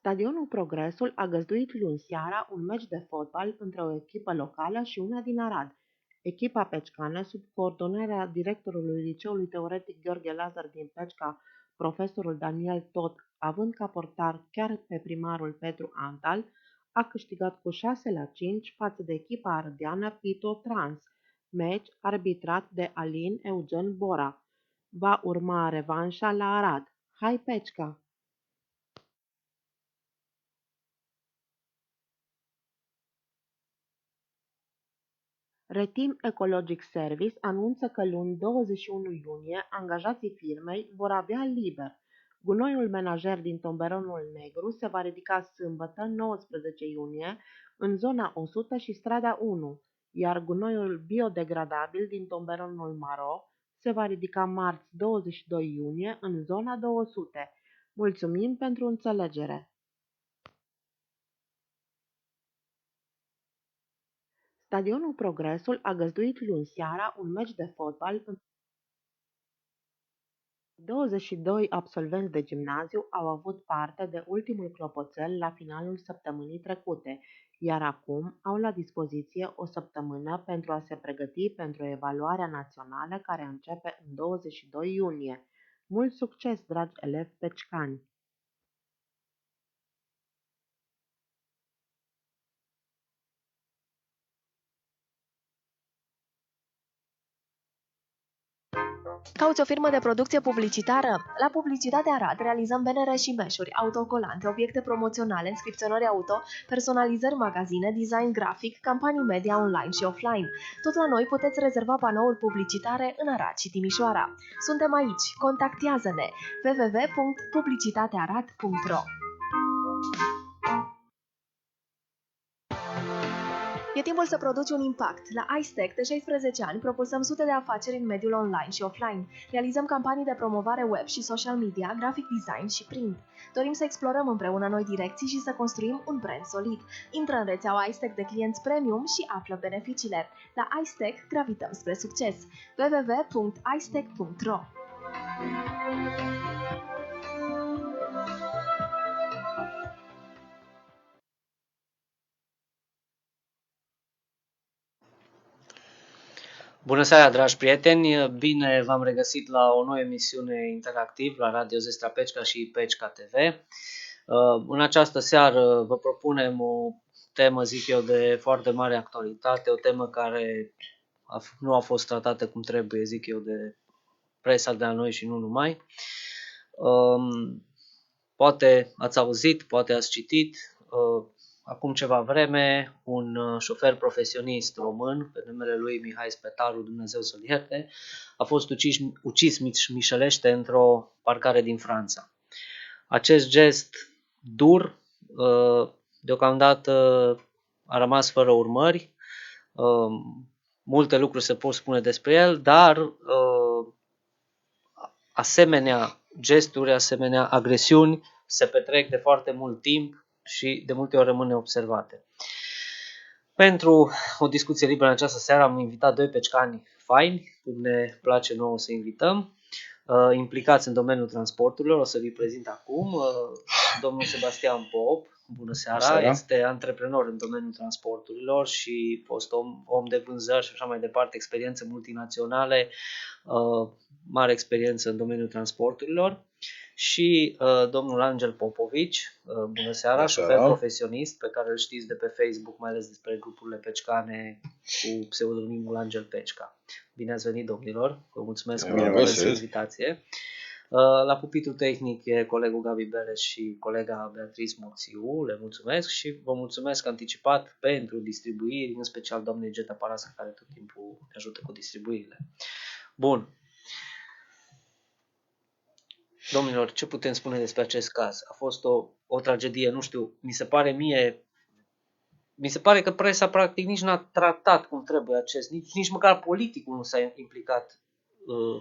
Stadionul Progresul a găzduit luni seara un meci de fotbal între o echipă locală și una din Arad. Echipa peccană, sub coordonarea directorului Liceului Teoretic Gheorghe Lazar din Pecca, profesorul Daniel Tot, având ca portar chiar pe primarul Petru Antal, a câștigat cu 6-5 față de echipa ardeană Pito Trans, meci arbitrat de Alin Eugen Bora. Va urma revanșa la Arad. Hai Pecca! Reteam Ecologic Service anunță că luni 21 iunie angajații firmei vor avea liber. Gunoiul menajer din Tomberonul Negru se va ridica sâmbătă 19 iunie în zona 100 și strada 1, iar gunoiul biodegradabil din Tomberonul Maro se va ridica marți 22 iunie în zona 200. Mulțumim pentru înțelegere! Stadionul Progresul a găzduit luni seara un meci de fotbal. 22 absolvenți de gimnaziu au avut parte de ultimul clopoțel la finalul săptămânii trecute, iar acum au la dispoziție o săptămână pentru a se pregăti pentru evaluarea națională care începe în 22 iunie. Mult succes, dragi elevi peccani! Cauți o firmă de producție publicitară? La Publicitatea Arad realizăm bannere și meșuri, autocolante, obiecte promoționale, inscripționări auto, personalizări magazine, design grafic, campanii media online și offline. Tot la noi puteți rezerva panouri publicitare în Arad și Timișoara. Suntem aici, contactează-ne www.publicitatearad.ro. E timpul să produci un impact. La iStack, de 16 ani, propulsăm sute de afaceri în mediul online și offline. Realizăm campanii de promovare web și social media, graphic design și print. Dorim să explorăm împreună noi direcții și să construim un brand solid. Intră în rețeaua iStack de clienți premium și află beneficiile. La iStack gravităm spre succes. www.istack.ro. Bună seara, dragi prieteni! Bine v-am regăsit la o nouă emisiune interactiv la Radio Zestra Pecca și Pecca TV. În această seară vă propunem o temă, zic eu, de foarte mare actualitate, o temă care nu a fost tratată cum trebuie, zic eu, de presa de la noi și nu numai. Poate ați auzit, poate ați citit, acum ceva vreme, un șofer profesionist român, pe numele lui Mihai Spetaru, Dumnezeu să-l ierte, a fost ucis mișelește într-o parcare din Franța. Acest gest dur, deocamdată a rămas fără urmări, multe lucruri se pot spune despre el, dar asemenea gesturi, asemenea agresiuni se petrec de foarte mult timp și de multe ori rămân neobservate. Pentru o discuție liberă în această seară am invitat doi peccani faini, cum ne place nouă să invităm, implicați în domeniul transporturilor. O să vi prezint acum domnul Sebastian Pop. Bună seara, este antreprenor în domeniul transporturilor și fost om de vânzări și așa mai departe, experiențe multinaționale, mare experiență în domeniul transporturilor. Și domnul Angel Popovici, bună seara, șofer profesionist pe care îl știți de pe Facebook, mai ales despre grupurile peccane cu pseudonimul Angel Pecca. Bine ați venit, domnilor, vă mulțumesc pentru invitație. La pupitul tehnic e colegul Gabi Beres și colega Beatrice Moțiu, le mulțumesc și vă mulțumesc anticipat pentru distribuiri, în special doamnei Geta Parasa, care tot timpul ne ajută cu distribuirile. Bun. Domnilor, ce putem spune despre acest caz? A fost o tragedie, nu știu, mi se pare că presa practic nici n-a tratat cum trebuie nici măcar politicul nu s-a implicat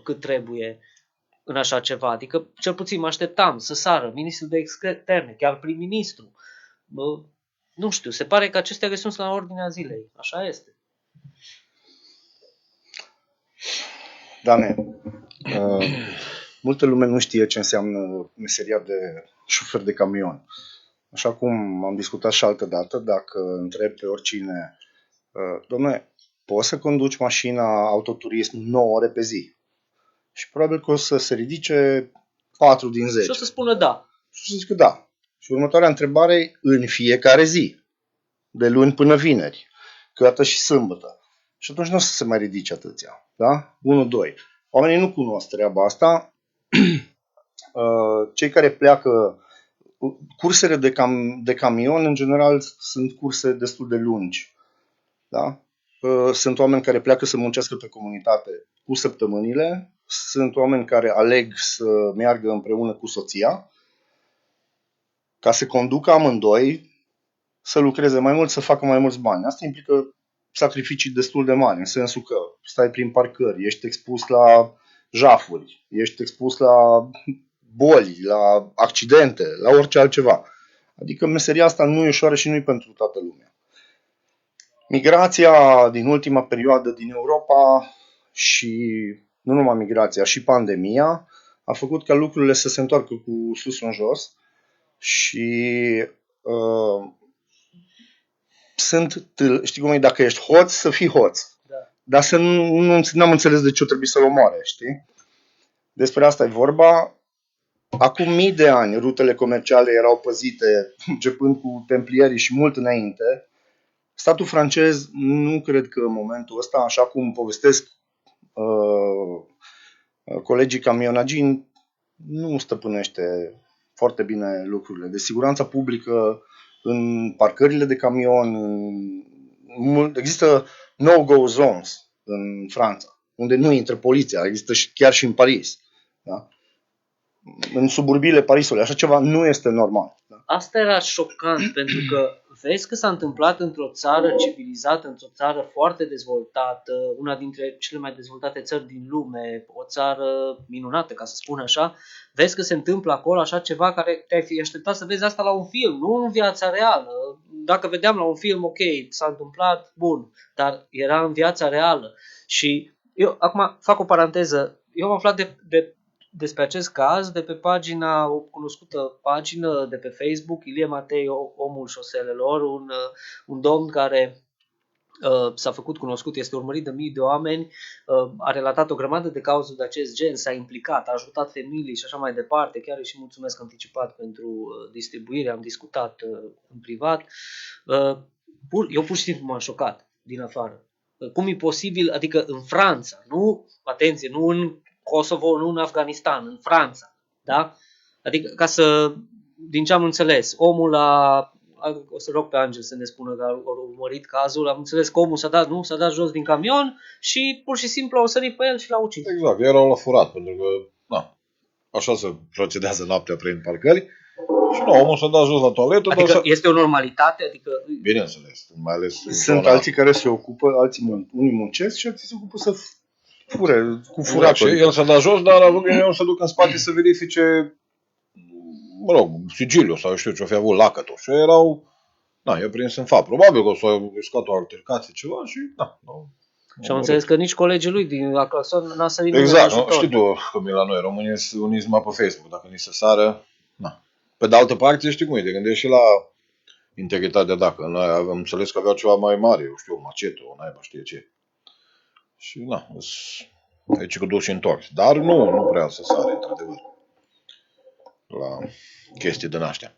cât trebuie în așa ceva. Adică, cel puțin mă așteptam să sară ministrul de externe, chiar prim-ministru. Nu știu, se pare că aceste chestiuni sunt la ordinea zilei. Așa este. Doamne, multă lume nu știe ce înseamnă meseria de șofer de camion. așa cum am discutat și altă dată, dacă întreb pe oricine, dom'le, poți să conduci mașina autoturism 9 ore pe zi? Și probabil că o să se ridice 4 din 10. Și o să spună da. Și o să zic că da. Și următoarea întrebare e în fiecare zi, de luni până vineri, câteodată și sâmbătă. Și atunci nu o să se mai ridice atâția. Da? 1, 2. Oamenii nu cunosc treaba asta. Cei care pleacă, cursele de camion, în general, sunt curse destul de lungi. Da? Sunt oameni care pleacă să muncească pe comunitate cu săptămânile, sunt oameni care aleg să meargă împreună cu soția, ca să conducă amândoi, să lucreze mai mult, să facă mai mulți bani. Asta implică sacrificii destul de mari, în sensul că stai prin parcări, ești expus la jafuri, ești expus la boli, la accidente, la orice altceva. Adică meseria asta nu e ușoară și nu e pentru toată lumea. Migrația din ultima perioadă din Europa și nu numai migrația, și pandemia a făcut ca lucrurile să se întoarcă cu sus în jos și știi cum e, dacă ești hoț, să fii hoț. Da. Dar să n-am înțeles de ce trebuie să-l omoare, știi? Despre asta e vorba. Acum mii de ani rutele comerciale erau păzite începând cu templierii și mult înainte. Statul francez nu cred că în momentul ăsta, așa cum povestesc colegii camionagini, nu stăpânește foarte bine lucrurile. De siguranța publică în parcările de camion, există no-go zones în Franța, unde nu intră poliția, există chiar și în Paris. Da? În suburbiile Parisului, așa ceva nu este normal. Da? Asta era șocant, pentru că vezi că s-a întâmplat într-o țară civilizată, într-o țară foarte dezvoltată, una dintre cele mai dezvoltate țări din lume, o țară minunată, ca să spun așa, vezi că se întâmplă acolo așa ceva care te-ai fi așteptat să vezi asta la un film, nu în viața reală. Dacă vedeam la un film, ok, s-a întâmplat, bun, dar era în viața reală. Și eu acum fac o paranteză, eu am aflat despre acest caz de pe pagina, o cunoscută pagină de pe Facebook, Ilie Matei, omul șoselelor, un domn care s-a făcut cunoscut, este urmărit de mii de oameni, a relatat o grămadă de cauze de acest gen, s-a implicat, a ajutat familii și așa mai departe, chiar îi și mulțumesc anticipat pentru distribuire, am discutat în privat. Eu pur și simplu m-am șocat din afară. Cum e posibil, adică în Franța, nu, atenție, nu în Kosovo, nu în Afganistan, în Franța, da? Adică, din ce am înțeles, omul o să rog pe Angel să ne spună că a urmărit cazul, am înțeles că omul s-a dat jos din camion și pur și simplu au sărit pe el și l-a ucis. Exact, erau la furat, pentru că, așa se procedează noaptea prin parcări. Și omul s-a dat jos la toaletă. Adică este o normalitate? Adică... Bineînțeles, mai ales... Sunt alții care se ocupă, unii muncesc și alții se ocupă să fure, cu furatul. El s-a dat jos, dar a avut grijă să ducă în spate să verifice, sigiliul sau știu ce o fi avut lacătul. Și erau, e prins în fapt. Probabil că o să iscat o altercație ceva și, Și am înțeles că nici colegii lui din la clason n-a sărit. Exact, știi tu cum e la noi, românii sunt uniți numai pe Facebook, dacă ni se sară, Pe de altă parte, știi cum e, te gândești și la integritatea dacă. Noi am înțeles că aveau ceva mai mare, eu știu, o macetă, o naiba, știe ce. Și aici că duci și întorci. Dar nu prea să sare, într-adevăr, la chestii din astea.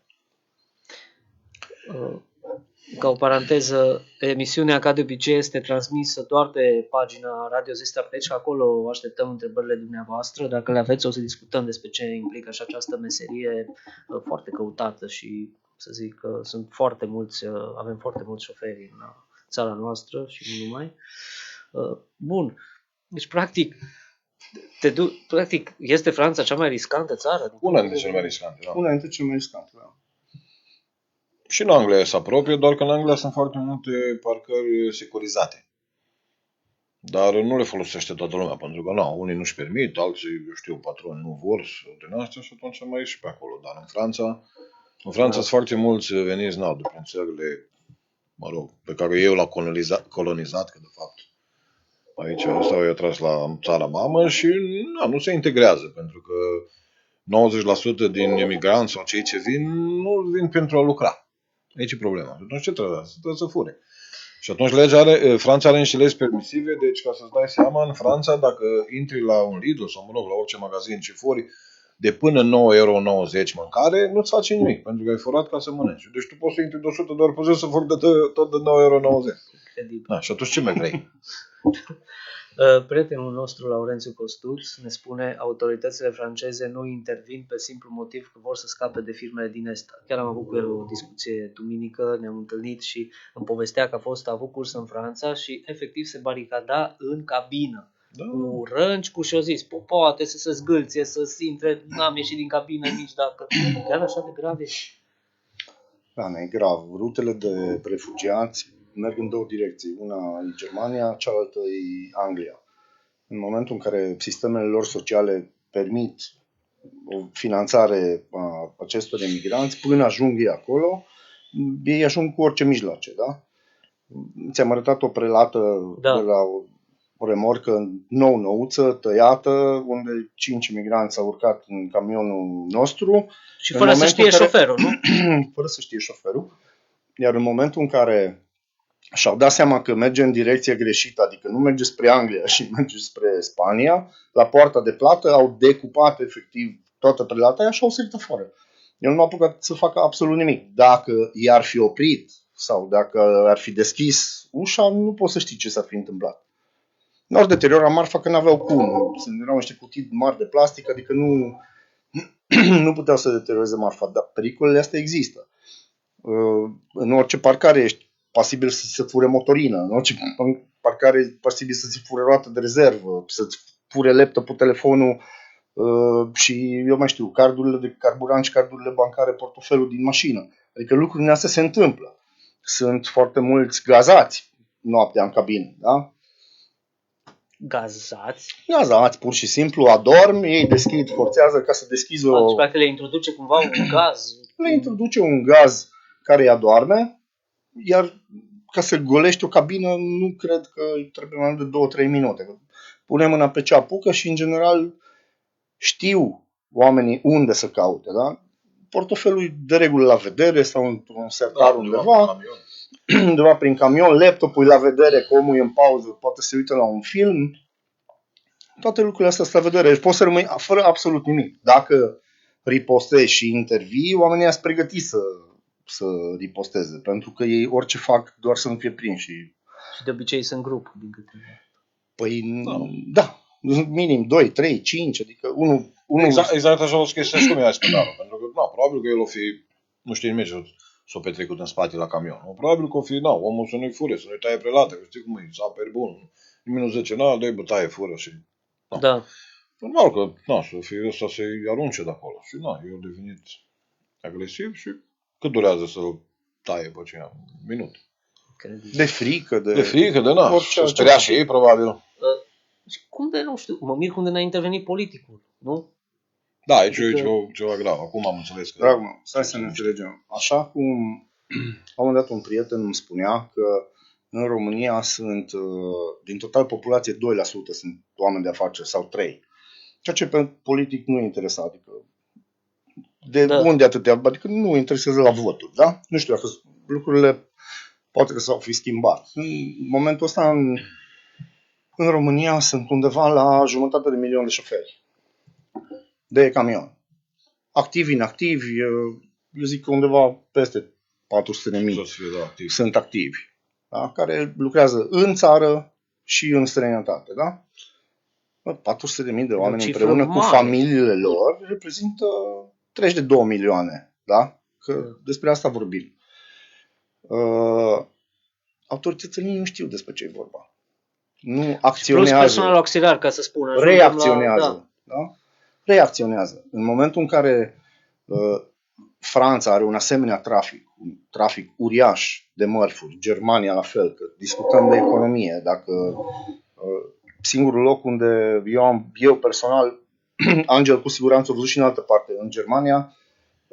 Ca o paranteză, emisiunea, ca de obicei, este transmisă doar pe pagina Radio Zestea Pleci, acolo așteptăm întrebările dumneavoastră. Dacă le aveți, o să discutăm despre ce implică și această meserie foarte căutată și să zic că avem foarte mulți șoferi în țara noastră și nu numai. Bun, deci practic este Franța cea mai riscantă țară? Una dintre cele mai riscante, da. Una dintre cele mai riscante, da. Și în Anglia se apropie, doar că în Anglia sunt foarte multe parcări securizate. Dar nu le folosește toată lumea, pentru că unii nu-și permit, alții, eu știu, patroni nu vor din astea și atunci mai ieși pe acolo. Dar în Franța sunt foarte mulți veniți de prin țările, pe care eu l-am colonizat, că de fapt aici ăsta i-a tras la țara mamă și nu se integrează, pentru că 90% din emigranți sau cei ce vin, nu vin pentru a lucra. Aici e problema. Atunci ce trebuie? Trebuie să fure. Și atunci Franța are niște legi permisive, deci ca să-ți dai seama, în Franța, dacă intri la un Lidl sau, la orice magazin și furi de până 9,90 € mâncare, nu-ți face nimic, pentru că ai furat ca să mănânci. Deci tu poți să intri de 100 de ori pe zi să furi tot de 9,90 €. Incredibil. Și atunci ce mai vrei? Prietenul nostru, Laurențiu Costuț, ne spune autoritățile franceze nu intervin pe simplu motiv că vor să scape de firmele din Est. Chiar am avut cu el o discuție duminică, ne-am întâlnit și îmi povestea că a avut curs în Franța și efectiv se baricada în cabină. Da. Cu rânci, și-o zis, poate să se zgâlție, să-ți intre, n-am ieșit din cabină nici dacă... Chiar așa de grav e. Da, e grav. Rutele de refugiați merg în două direcții. Una e Germania, cealaltă e Anglia. În momentul în care sistemele lor sociale permit o finanțare a acestor emigranți, până ajung ei acolo, ei ajung cu orice mijloace, da? Ți-am arătat o prelată de la o remorcă nouță, tăiată, unde 5 imigranți au urcat în camionul nostru. Și fără să știe șoferul, nu? Fără să știe șoferul. Iar în momentul în care și-au dat seama că merge în direcție greșită, adică nu merge spre Anglia și merge spre Spania, la poarta de plată au decupat efectiv toată prelata aia și au sărit afară. El nu a apucat să facă absolut nimic. Dacă i-ar fi oprit sau dacă ar fi deschis ușa, nu poți să știi ce s-ar fi întâmplat. N-au deteriora marfa că n-aveau cum. Erau niște cutii mari de plastic, adică nu puteau să deterioreze marfa. Dar pericolele astea există. În orice parcare ești pasibil să se fure motorină, în orice parcare e posibil să se fure roată de rezervă, să-ți fure laptopul, telefonul și eu mai știu, cardurile de carburant și cardurile bancare, portofelul din mașină. Adică lucrurile astea se întâmplă. Sunt foarte mulți gazați noaptea în cabină, da? Gazați, pur și simplu, adorm, ei deschid, forțează ca să deschizi o... Și practic le introduce cumva un gaz. Le introduce un gaz care îi adorme, iar ca să golești o cabină nu cred că trebuie mai mult de 2-3 minute. Punem mâna pe ce apucă și în general știu oamenii unde să caute, da? Portofelul e de regulă la vedere sau într-un sertar undeva prin camion, laptopul e la vedere, că omul e în pauză, poate să se uită la un film. Toate lucrurile astea sunt la vedere. Deci poți să rămâi fără absolut nimic. Dacă ripostezi și intervii, oamenii sunt pregătiți să riposteze, pentru că ei orice fac doar să nu fie prinși. Și de obicei sunt grup, din câte... Păi, da, minim 2, 3, 5, adică unul... Exact așa o chestie și cum e spătarul, pentru că, probabil că el o fi, nu știe nimic s-o petrecut în spate la camion. Probabil că o fi, omul să nu-i fure, să nu-i taie prelate, că știi cum e, saperi bun, nimeni nu zice, dă-i bătaie, fură și... Da. Normal că, să fie ăsta să-i arunce de acolo. Și, eu devenit agresiv și cât durează să-l taie pe cineva? Un minut. De frică, să speria și ei, probabil. Cum de, nu știu, mă mir cum de n-a intervenit politicul, nu? Da, aici e ceva grav. Acum am înțeles că... Dragul meu, stai să ne înțelegem. Așa cum la un moment dat un prieten îmi spunea că în România sunt, din total populație, 2% sunt oameni de afaceri sau 3%. Ceea ce pe politic nu interesa, adică unde atâtea, adică nu interesează la voturi, da? Nu știu dacă lucrurile poate că s-au fi schimbat. În momentul ăsta în România sunt undeva la 500.000 de șoferi de camion. Activi, inactivi, eu zic că undeva peste 400.000 sunt activi, da? Care lucrează în țară și în străinătate, da? 400.000 de oameni împreună cu familiile lor reprezintă 32 milioane, da? Că despre asta vorbim. Autoritățile nu știu despre ce e vorba. Nu acționează. Plus personal auxiliar, ca să spun. Reacționează. Da? Reacționează. În momentul în care Franța are un asemenea un trafic uriaș de mărfuri, Germania la fel, că discutăm de economie, dacă singurul loc unde eu personal, Angel cu siguranță a văzut și în altă parte, în Germania,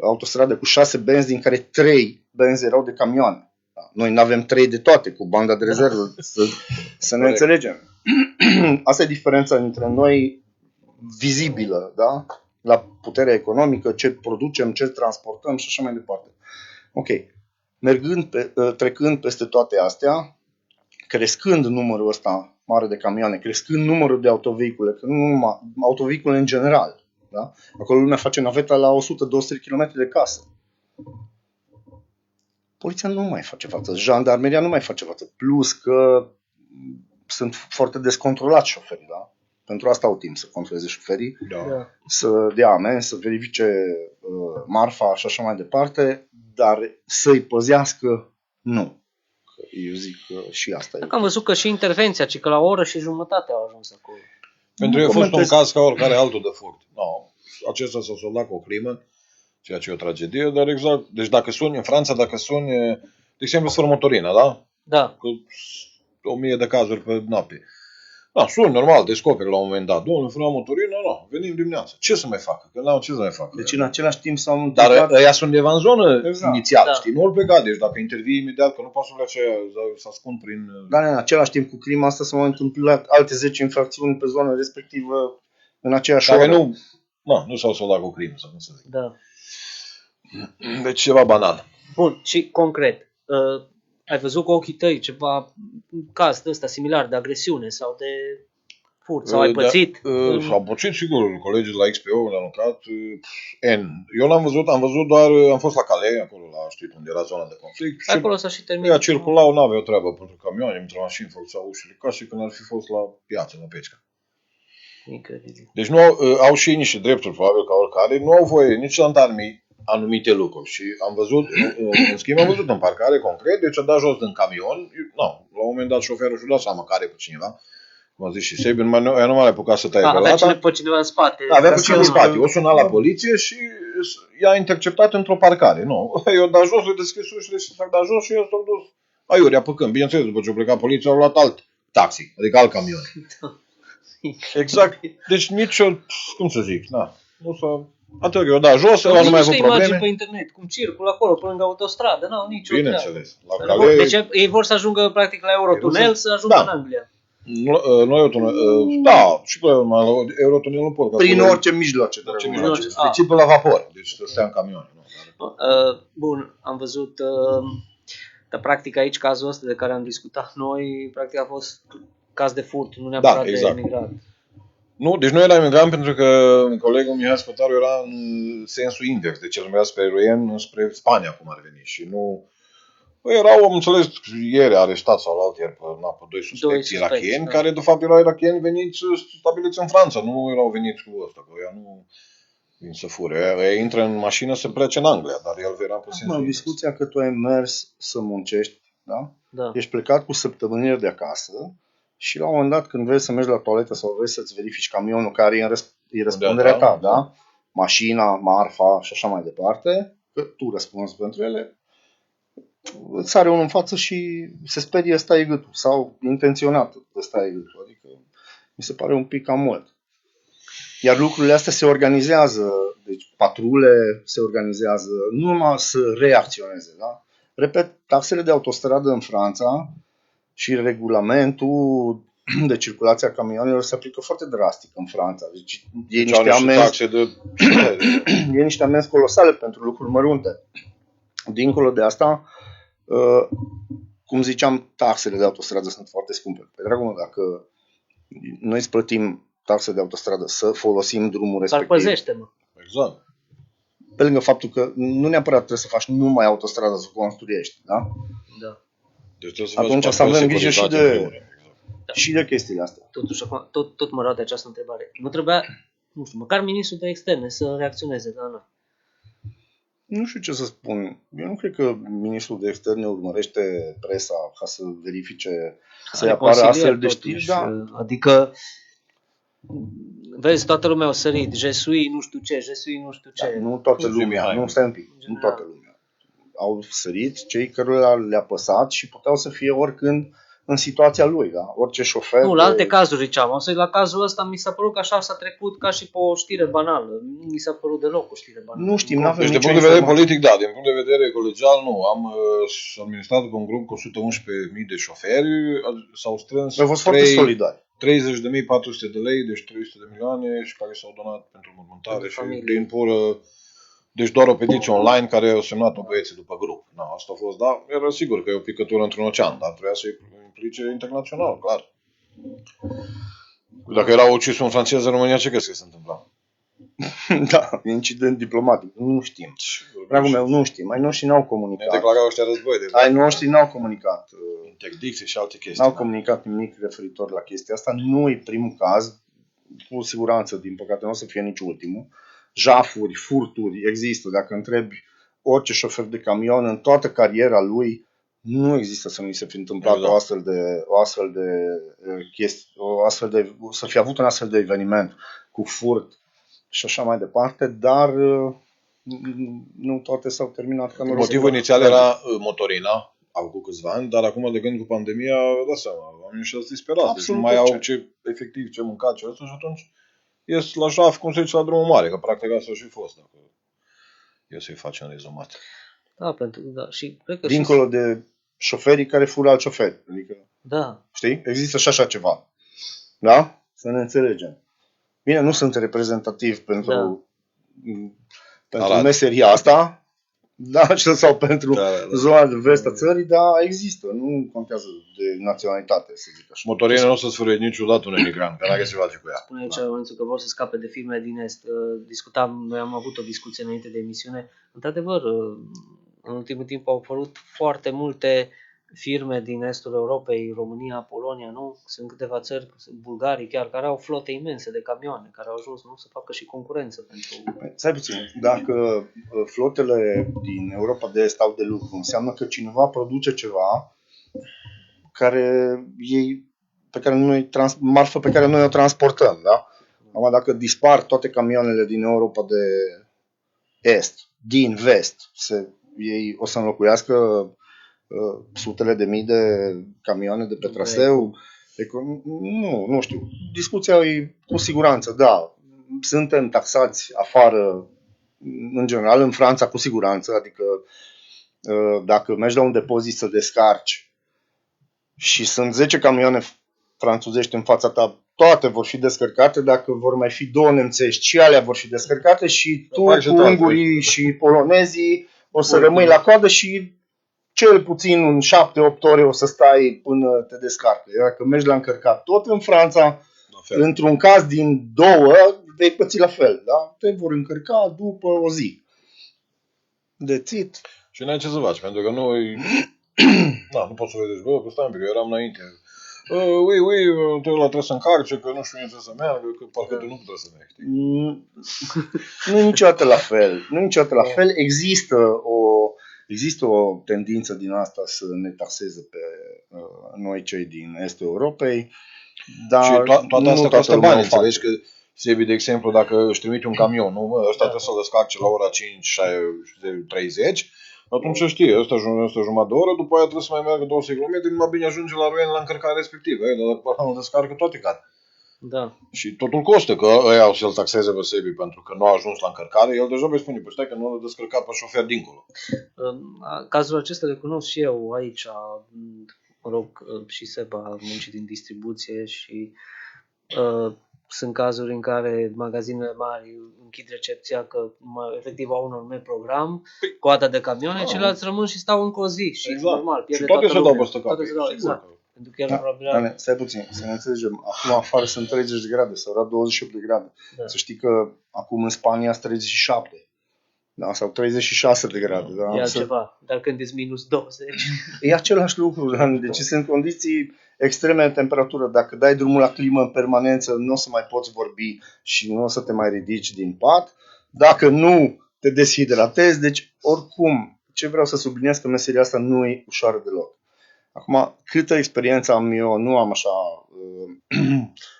autostradă cu 6 benzi, din care 3 benzi erau de camioane. Noi nu avem 3 de toate, cu banda de rezervă, să ne înțelegem. Asta e diferența dintre noi vizibilă, da? La puterea economică, ce producem, ce transportăm și așa mai departe. Ok. Trecând peste toate astea, crescând numărul ăsta mare de camioane, crescând numărul de autovehicule, că nu numai autovehicule în general, da? Acolo lumea face naveta la 100-200 km de casă. Poliția nu mai face față, jandarmeria nu mai face față, plus că sunt foarte descontrolați șoferii, da? Pentru asta au timp să controleze șoferii, Da. să dea amenzi, să verifice marfa și așa mai departe, dar să-i păzească, nu. Că eu zic că și asta e. Dacă am văzut că și intervenția, ci că la o oră și jumătate au ajuns acolo. Pentru Nu că a fost un comentez. caz ca oricare altul de furt. No, acesta s-a soldat cu o crimă, ceea ce e o tragedie, dar exact. Deci dacă suni în Franța, dacă suni, de exemplu, fără motorină, da? Da. Cu 1000 de cazuri pe noapte. Da, suni, normal, descoperi la un moment dat. Domnule, fără motorină, nu, venim dimineața. Ce să mai facă? Că n-au ce să mai facă. Deci în același timp s-au Dar întâmplat... ăia sunt undeva în zonă Exact. inițial, Da. știi? Nu ori pleca, deci dacă intervii imediat, că nu poți să pleci să ascund prin... Dar în același timp cu crima asta s-au întâmplat alte 10 infracțiuni pe zona respectivă în aceeași Care oră. nu s-au soldat cu crimă, să nu să zic. Da. Deci ceva banal. Bun, și concret, ai văzut cu ochii tăi ceva caz de ăsta similar de agresiune sau de furt sau ai pățit? Au pățit, sigur, colegii de la XPO le-au lucrat. Eu n-am văzut, am fost la Calais, acolo la, știi, unde era zona de conflict. Și Acolo s-a și terminat. ea circulau, n-aveau treabă pentru camioane, între mașini, forțau ușile, ca și când ar fi fost la piață, la Pecica. Incredibil. Deci nu au și ei niște drepturi, probabil, ca oricare, nu au voie nici jandarmii anumite lucruri. Și am văzut, în schimb, am văzut în parcare concret, deci a dat jos din camion, la un moment dat șoferul și-a dat seama care e pe cineva, cum a zis și Sebi, ea nu mai apucat să taie Avea pelata. pe cineva în spate. Da, avea pe cineva în spate. O suna la poliție și i-a interceptat într-o parcare. Nu, eu dat jos, i-a deschis ușile și s-a dat jos și eu s-a dus aiurea pe câmp. Bineînțeles, după ce a plecat poliția, au luat alt taxi, adică alt camion. Exact. Deci nicio, cum să zic, da. Nu s-a... Atât că eu dat jos, ăla nu mai a avut imagini probleme. pe internet, cum circulă acolo, pe lângă autostradă, n-au nicio treabă. Bineînțeles. La Calais, Deci ei vor să ajungă practic la Eurotunel, să ajungă Da. în Anglia. nu Eurotunel, da, și pe Eurotunel nu pot. că Prin acolo- orice mijloace. Orice dragul mijloace. meu. Ah. Principiul la vapor. Deci să stea în camion. Nu, dar- Bun, am văzut, dar practic aici cazul ăsta de care am discutat noi, practic a fost caz de furt, nu neapărat Da, exact. de emigrat. Nu, deci nu era imigran pentru că colegul Mihai Spătaru era în sensul invers. Deci el mergea spre Rouen, spre Spania, cum ar veni. Și nu... Erau, am înțeles, ieri arestați sau la ieri pe doi suspecți irakieni, da. care de fapt erau irakieni veniți stabiliți în Franța. Nu erau veniți cu ăsta, că ea nu vin să fure. Ea intră în mașină să plece în Anglia, dar el era pe sensul Acum, invers. discuția că tu ai mers să muncești, da? Da. Ești plecat cu săptămânile de acasă și la un moment dat când vrei să mergi la toaletă sau vrei să-ți verifici camionul care e răspunderea ta, da? Mașina, marfa și așa mai departe, că tu răspunzi pentru ele, îți sare unul în față și se sperie să taie gâtul sau intenționat să taie gâtul. Adică mi se pare un pic cam mult. Iar lucrurile astea se organizează, deci patrule se organizează, nu numai să reacționeze, da? Repet, taxele de autostradă în Franța și regulamentul de circulație a camioanelor se aplică foarte drastic în Franța. Deci e Deci au niște amenzi, taxe de... e niște amenzi colosale pentru lucruri mărunte. Dincolo de asta, cum ziceam, taxele de autostradă sunt foarte scumpe. Pe dragul meu, dacă noi îți plătim taxe de autostradă să folosim drumul Dar respectiv, păzește-mă. Exact. pe lângă faptul că nu neapărat trebuie să faci numai autostradă să o construiești, da? Da. Deci trebuie Atunci faci să avem parcări grijă și securizate de- în primul rând. Exact. Și de chestiile astea. Totuși, acum, tot mă rog de această întrebare. Nu trebuia, nu știu, măcar ministrul de externe să reacționeze la noi. Nu știu ce să spun. Eu nu cred că ministrul de externe urmărește presa ca să verifice, să-i Are apară consilier, astfel de totuși, știri. Da. Adică, vezi, toată lumea a sărit, jesui nu știu ce, jesui nu știu ce. Da, nu toată Cum zi lumea, Mihai? nu stai un pic, nu general. toată lumea. Au sărit cei cărora le-a păsat și puteau să fie oricând în situația lui, da? Orice șofer. Nu, la alte de- cazuri ziceam. Am să la cazul ăsta mi s-a părut că așa s-a trecut ca și pe o știre banală. Nu mi s-a părut deloc o știre banală. Nu știm, n-avem Deci, din nicio punct de vedere informație. politic, da. Din punct de vedere colegial, nu. Am administrat cu un grup cu 111.000 de șoferi. S-au strâns Au fost foarte solidari. 30.400 de lei, deci 300 de milioane și care s-au donat pentru mormântare Pentru și familie. din pură. Deci doar o petiție online care au semnat-o băieții după grup. Na, asta a fost, da, era sigur că e o picătură într-un ocean, dar trebuia să implice internațional, clar. Dacă era ucis un francez în România, ce crezi că se întâmpla? Da, incident diplomatic. Nu știm. Dragul meu, nu știm. Ai noștri n-au Ne comunicat. declarau ăștia război de Ai noștri n-au comunicat. interdicții și alte chestii. N-au comunicat nimic referitor la chestia asta. Nu e primul caz. Cu siguranță, din păcate, nu o să fie nici ultimul. Jafuri, furturi există. Dacă întrebi orice șofer de camion, în toată cariera lui, nu există să nu-i se fi întâmplat Exact. să fi avut un astfel de eveniment cu furt și așa mai departe, dar nu toate s-au terminat ca norocul. Motivul inițial era motorina, acum câțiva ani, dar acum de când cu pandemia, dați seama, oamenii și-au disperat. Deci Absolut nu mai orice. au efectiv ce mânca, ce ăsta și atunci ies la jaf, cum se zice, la drumul mare, că practic asta și fost, dacă eu să-i facem rezumat. Da, da, și cred că Dincolo de șoferii care fură alți șoferi. Adică, da, știi? Există și așa ceva. Da? Să ne înțelegem. Bine, nu sunt reprezentativ pentru Arad. meseria asta, da, sau pentru Da. zona de vest a țării, dar există. Nu contează de naționalitate, să zic așa. Motorina nu o să-ți fure niciodată un emigrant, că n-are ce face cu ea. spune aici Lorenzo că vor să scape de filme din Est. Noi am avut o discuție înainte de emisiune. Într-adevăr, în ultimul timp au apărut foarte multe firme din Estul Europei, România, Polonia, nu? Sunt câteva țări, Bulgarii chiar, care au flote imense de camioane, care au ajuns să facă și concurență pentru... Stai puțin, dacă flotele din Europa de Est au de lucru, înseamnă că cineva produce ceva marfă pe care noi o transportăm, da? Acum, dacă dispar toate camioanele din Europa de Est, din Vest, ei o să înlocuiască sutele de mii de camioane de pe traseu. Nu știu. Discuția e cu siguranță, da. Suntem taxați afară, în general, în Franța cu siguranță, adică dacă mergi la un depozit să descarci și sunt 10 camioane franțuzești în fața ta, toate vor fi descărcate, dacă vor mai fi 2 nemțești și alea vor fi descărcate și tu cu ungurii și polonezii o să rămâi la coadă și cel puțin în 7-8 ore o să stai până te descarcă. Dacă mergi la încărcat tot în Franța, într-un caz din 2, vei păți la fel. Da? Te vor încărca după o zi. Dețit. Și n-ai ce să faci, pentru că noi... nu poți să vedeți, stai un pic, eu eram înainte. Trebuie să încarce, că nu știu unde trebuie să meargă, că parcă tu nu puteți să mergi. Nu e niciodată la fel. Nu e niciodată la fel. Există o tendință din asta să ne taxeze pe noi cei din Estul Europei, dar și toate astea costă bani, înțelegi că Sebi, de exemplu, dacă își trimite un camion, ăsta trebuie să-l descarce la ora 5:30, atunci știe, ăsta jumătate de oră, după aia trebuie să mai meargă 200 km, numai bine ajunge la Rouen la încărcarea respectivă, dar dacă nu descarcă, toate cad. Da. Și totul costă, că ăia o să-l taxeze pe Sebi pentru că nu a ajuns la încărcare, el deja vei spune, păi stai că nu l-a descărcat pe șofer dincolo. Cazul acesta le cunosc și eu aici, mă rog, și Seba a muncit din distribuție și sunt cazuri în care magazinele mari închid recepția că efectiv au un anume program, coada de camioane, ceilalți rămân și stau încă o zi și normal, pierde și toate se dau peste cap. Toate se dau, exact. Pentru că el probabil... Stai puțin, să ne înțelegem. Acum afară sunt 30 de grade, sau era 28 de grade. Da. Să știi că acum în Spania sunt 37. Da, sau 36 de grade. Da? E altceva, dar când ești minus 20... E același lucru, da? Deci sunt condiții extreme de temperatură. Dacă dai drumul la climă în permanență, nu o să mai poți vorbi și nu o să te mai ridici din pat. Dacă nu, te deshidratezi. Deci, oricum, ce vreau să subliniez, că meseria asta nu e ușoară deloc. Acum, câtă experiență am eu, nu am așa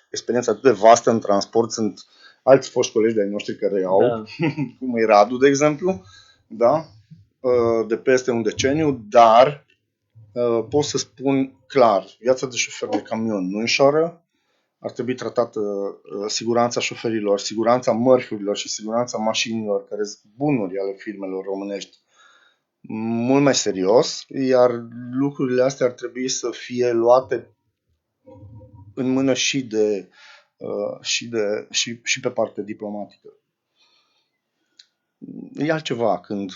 experiență atât de vastă în transport, sunt alți foști colegi de-ai noștri care au, cum e Radu, de exemplu, da? De peste un deceniu, dar pot să spun clar, viața de șofer de camion nu e ușoară, ar trebui tratată siguranța șoferilor, siguranța mărfurilor și siguranța mașinilor, care sunt bunuri ale firmelor românești, mult mai serios, iar lucrurile astea ar trebui să fie luate în mână și pe partea diplomatică. E altceva când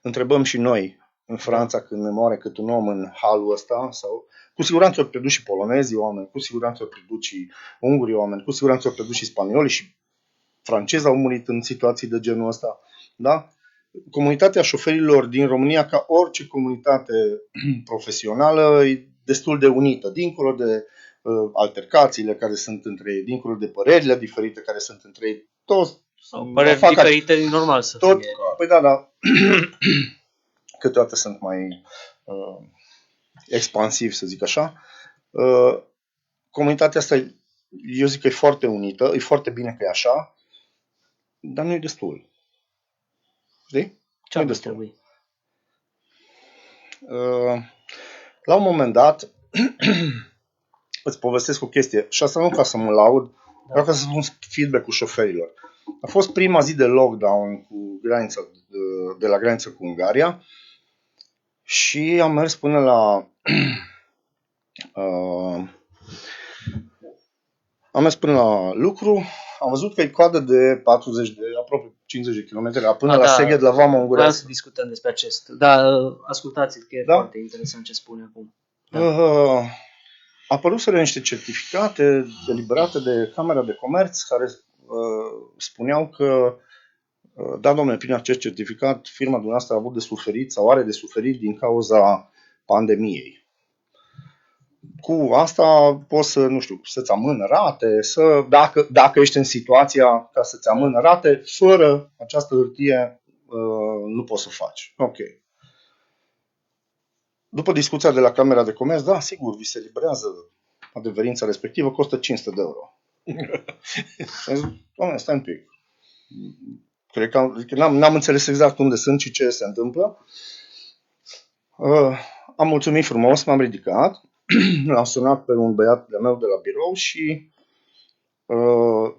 întrebăm și noi în Franța când ne moare cât un om în halul ăsta, sau cu siguranță au pierdut și polonezii oameni, cu siguranță au pierdut și ungurii oameni, cu siguranță au pierdut și spaniolii și francezi au murit în situații de genul ăsta. Da? Comunitatea șoferilor din România, ca orice comunitate profesională, e destul de unită, dincolo de altercațiile care sunt între ei, dincolo de părerile diferite care sunt între ei. Toți păreri diferite, e normal să tot, fie. Păi da. Câteodată sunt mai expansivi, să zic așa. Comunitatea asta, eu zic că e foarte unită, e foarte bine că e așa, dar nu e destul. Știi? Ce ar trebui? La un moment dat, îți povestesc o chestie, și asta nu ca să mă laud, dar ca să spun feedback-ul șoferilor. A fost prima zi de lockdown de la graniță cu Ungaria și am mers până la lucru. Am văzut că e coadă de 40 de aproape 50 de km până la Szeged, la Vama Ungurească. Vreau să discutăm despre acest. Da, ascultați-l că e foarte interesant ce spune acum. Apăruseră niște certificate eliberate de Camera de Comerț care spuneau că da, domnule, prin acest certificat firma dumneavoastră a avut de suferit sau are de suferit din cauza pandemiei. Cu asta poți să, nu știu, să-ți amână rate, dacă ești în situația ca să-ți amână rate, fără această hârtie nu poți să faci. Ok. După discuția de la Camera de Comerț, da, sigur, vi se eliberează adeverința respectivă, costă 500 de euro. Și am zis, doamne, stai un pic. Cred că n-am înțeles exact unde sunt și ce se întâmplă. Am mulțumit frumos, m-am ridicat, l-am sunat pe un băiat de-a meu de la birou și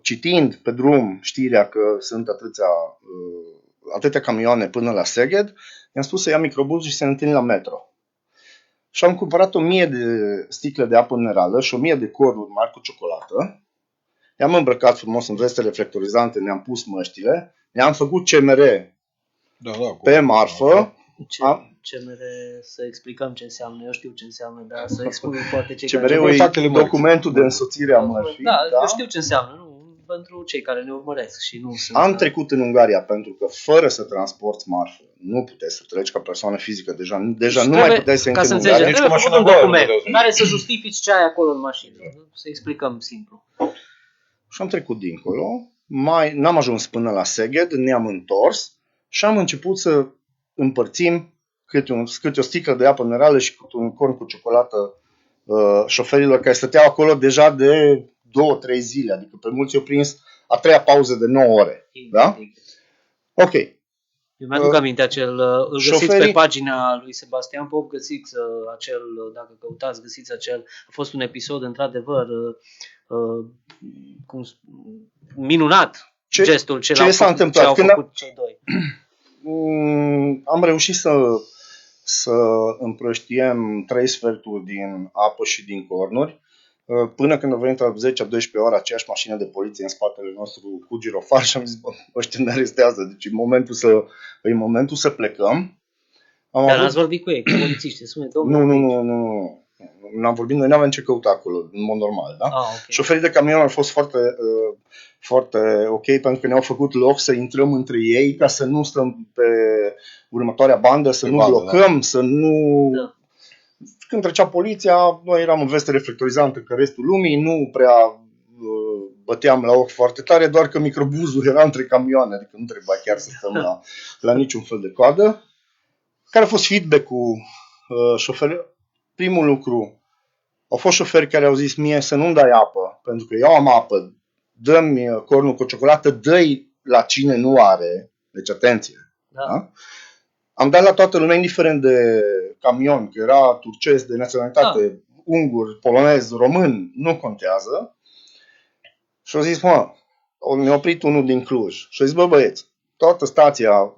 citind pe drum știrea că sunt atâtea camioane până la Szeged, i-am spus să ia microbuz și să ne întâlnim la metro. Și am cumpărat 1000 de sticle de apă minerală și 1000 de cornuri mari cu ciocolată. I-am îmbrăcat frumos în veste reflectorizante, ne-am pus măștile, ne-am făcut CMR pe marfă. CMR, să explicăm ce înseamnă, eu știu ce înseamnă, dar să explicăm poate cei CMR-ul e documentul de însoțire a mărfii. Da, eu știu ce înseamnă, nu pentru cei care ne urmăresc și nu sunt. Am trecut în Ungaria pentru că fără să transporti marfă nu puteai să treci ca persoană fizică, deja nu mai puteai să intri în Ungaria. Ca să înțelegem, trebuie un document care să justifici ce ai acolo în mașină, să explicăm simplu. Și am trecut dincolo, n-am ajuns până la Szeged, ne-am întors și am început să împărțim câte o sticlă de apă minerală și câte un corn cu ciocolată șoferilor care stăteau acolo deja de 2-3 zile, adică pe mulți i-au prins a treia pauză de 9 ore. Da? Ok. Eu mi-aduc aminte îl găsiți pe pagina lui Sebastian Pop, găsiți acel, dacă căutați, găsiți acel, a fost un episod într-adevăr minunat, gestul ce s-a întâmplat. Ce au făcut cei doi. Am reușit să împrăștiem 3 sferturi din apă și din cornuri, până când a venit la 10-12 ore aceeași mașină de poliție în spatele nostru cu girofar și am zis, ăștia ne arestează, deci e momentul să plecăm. Dar n-ați vorbit cu ei, cu polițiști, spune, domnule? Nu. N-am vorbit, noi n-aveam ce căuta acolo, în mod normal, da? Okay. Șoferii de camion au fost foarte ok, pentru că ne-au făcut loc să intrăm între ei, ca să nu stăm pe următoarea bandă, să nu blocăm, să nu... Da. Când trecea poliția, noi eram în veste reflectorizantă ca restul lumii, nu prea băteam la ochi foarte tare, doar că microbuzul era între camioane, adică nu trebuia chiar să stăm la niciun fel de coadă. Care a fost feedback-ul șoferilor? Primul lucru, au fost șoferi care au zis mie să nu-mi dai apă, pentru că eu am apă, dă-mi cornul cu ciocolată, dă-i la cine nu are, deci atenție. Da. Da? Am dat la toată lumea, indiferent de camion, că era turcesc, de naționalitate, ungur, polonez, român, nu contează. Și au zis, ne-a oprit unul din Cluj. Și au zis, băieți,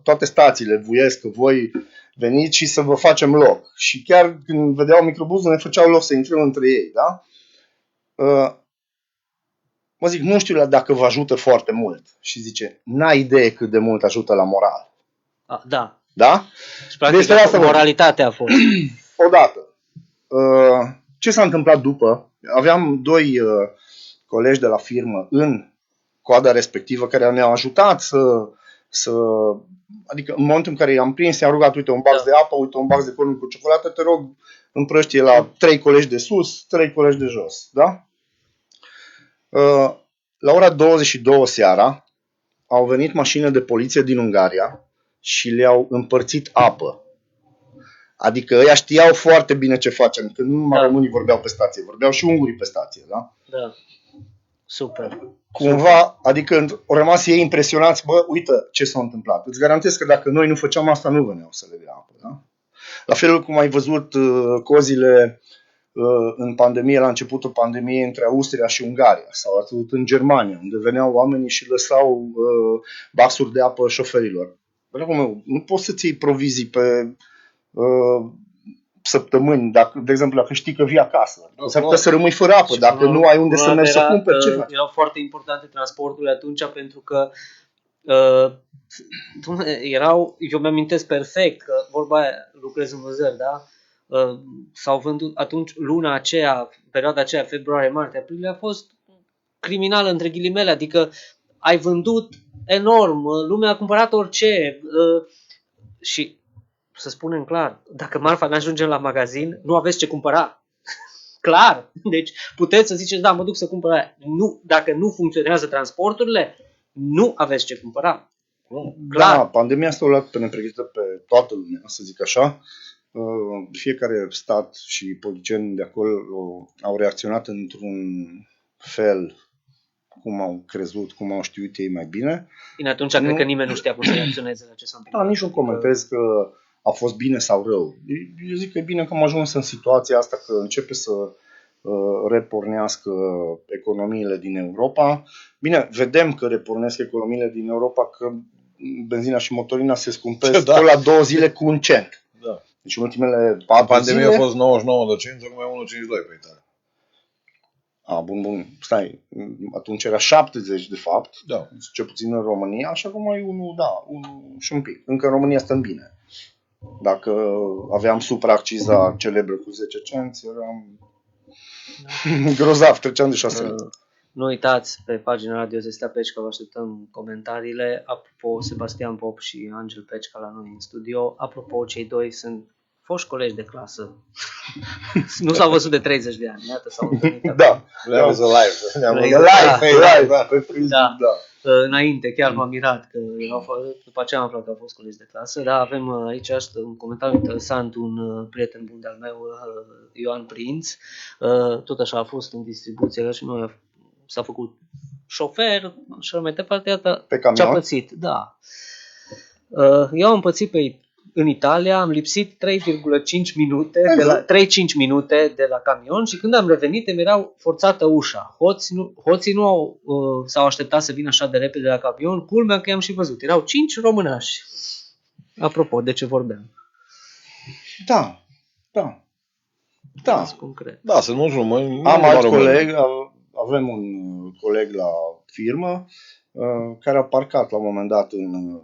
toate stațiile vuiesc că voi veniți și să vă facem loc. Și chiar când vedeau microbuzul, ne făceau loc să intrăm între ei, da? Mă zic, nu știu dacă vă ajută foarte mult. Și zice, n-ai idee cât de mult ajută la moral. Da. Da? Și practic Despre asta moralitatea a fost. Odată. Ce s-a întâmplat după? Aveam doi colegi de la firmă în coada respectivă care ne-au ajutat să adică în momentul în care i-am prins, i-am rugat, uite, un bax de apă, uite, un bax de cornuri cu ciocolată, te rog, împrăștie la 3 colegi de sus, 3 colegi de jos. Da? La ora 22 seara au venit mașini de poliție din Ungaria și le-au împărțit apă. Adică ăia știau foarte bine ce facem, că nu numai românii vorbeau pe stație, vorbeau și ungurii pe stație, da? Da. Super. Cumva, adică au rămas ei impresionați, bă, uite ce s-a întâmplat. Îți garantez că dacă noi nu făceam asta, nu veneau să le dea apă, da? La fel cum ai văzut cozile în pandemie, la începutul pandemiei, între Austria și Ungaria, sau atât în Germania, unde veneau oamenii și lăsau baxuri de apă șoferilor. Dragul meu, nu poți să-ți iei provizii pe săptămâni, de exemplu, dacă știi că vii acasă. S-ar putea să rămâi fără apă, dacă nu ai unde să mergi să cumperi, ce faci? Erau foarte importante transporturile atunci pentru că eu mi-amintesc perfect că vorba aia, lucrez în vânzări, da? S-au vândut atunci luna aceea, perioada aceea, februarie, martie, aprilie, a fost criminală între ghilimele, adică ai vândut enorm, lumea a cumpărat orice și să spunem clar, dacă marfa nu ajunge la magazin, nu aveți ce cumpăra. Clar. Deci puteți să ziceți, da, mă duc să cumpăr aia. Nu, dacă nu funcționează transporturile, nu aveți ce cumpăra. Clar. Da, pandemia asta o luat pe nepregătită pe toată lumea, să zic așa. Fiecare stat și politicieni de acolo au reacționat într-un fel cum au crezut, cum au știut ei mai bine. Bine, atunci cred că nimeni nu ștea cum să reacționeze la ce s-a întâmplat. Da, nici nu comentez că a fost bine sau rău. Eu zic că e bine că am ajuns în situația asta, că începe să repornească economiile din Europa. Bine, vedem că repornesc economiile din Europa, că benzina și motorina se scumpesc tot la 2 zile cu un cent. Da. Deci ultimele 4 pandemia zile... a fost 99 de cenți, acum e 1,52 pe Italia. Bun, stai, atunci era 70 de fapt, da. Ce puțin în România, și acum e unul și un pic. Încă în România stăm bine. Dacă aveam supraacciza celebră cu 10 cenți, eram grozav, treceam de 6 ani. Nu uitați, pe pagina Radio Zestea Pecica vă așteptăm comentariile. Apropo, Sebastian Pop și Angel Pecica la noi în studio. Apropo, cei doi sunt foști colegi de clasă. Nu s-au văzut de 30 de ani. Iată, s-au întâlnit. Da. Da. Înainte, chiar m-am mirat că după aceea am aflat că au fost colegi de clasă, dar avem aici un comentariu interesant, un prieten bun de-al meu, Ioan Prinț, tot așa a fost în distribuție și noi s-a făcut șofer și mai departe, iată ce-a pățit. Da. Eu am pățit în Italia, am lipsit 3,5 minute, 3-5 minute de la camion și când am revenit îmi erau forțată ușa. Hoții nu s-au așteptat să vină așa de repede la camion, culmea că i-am și văzut. Erau 5 românași. Apropo, de ce vorbeam? Da. Concret. Da, sunt mulți români. Am alt coleg, avem un coleg la firmă care a parcat la un moment dat în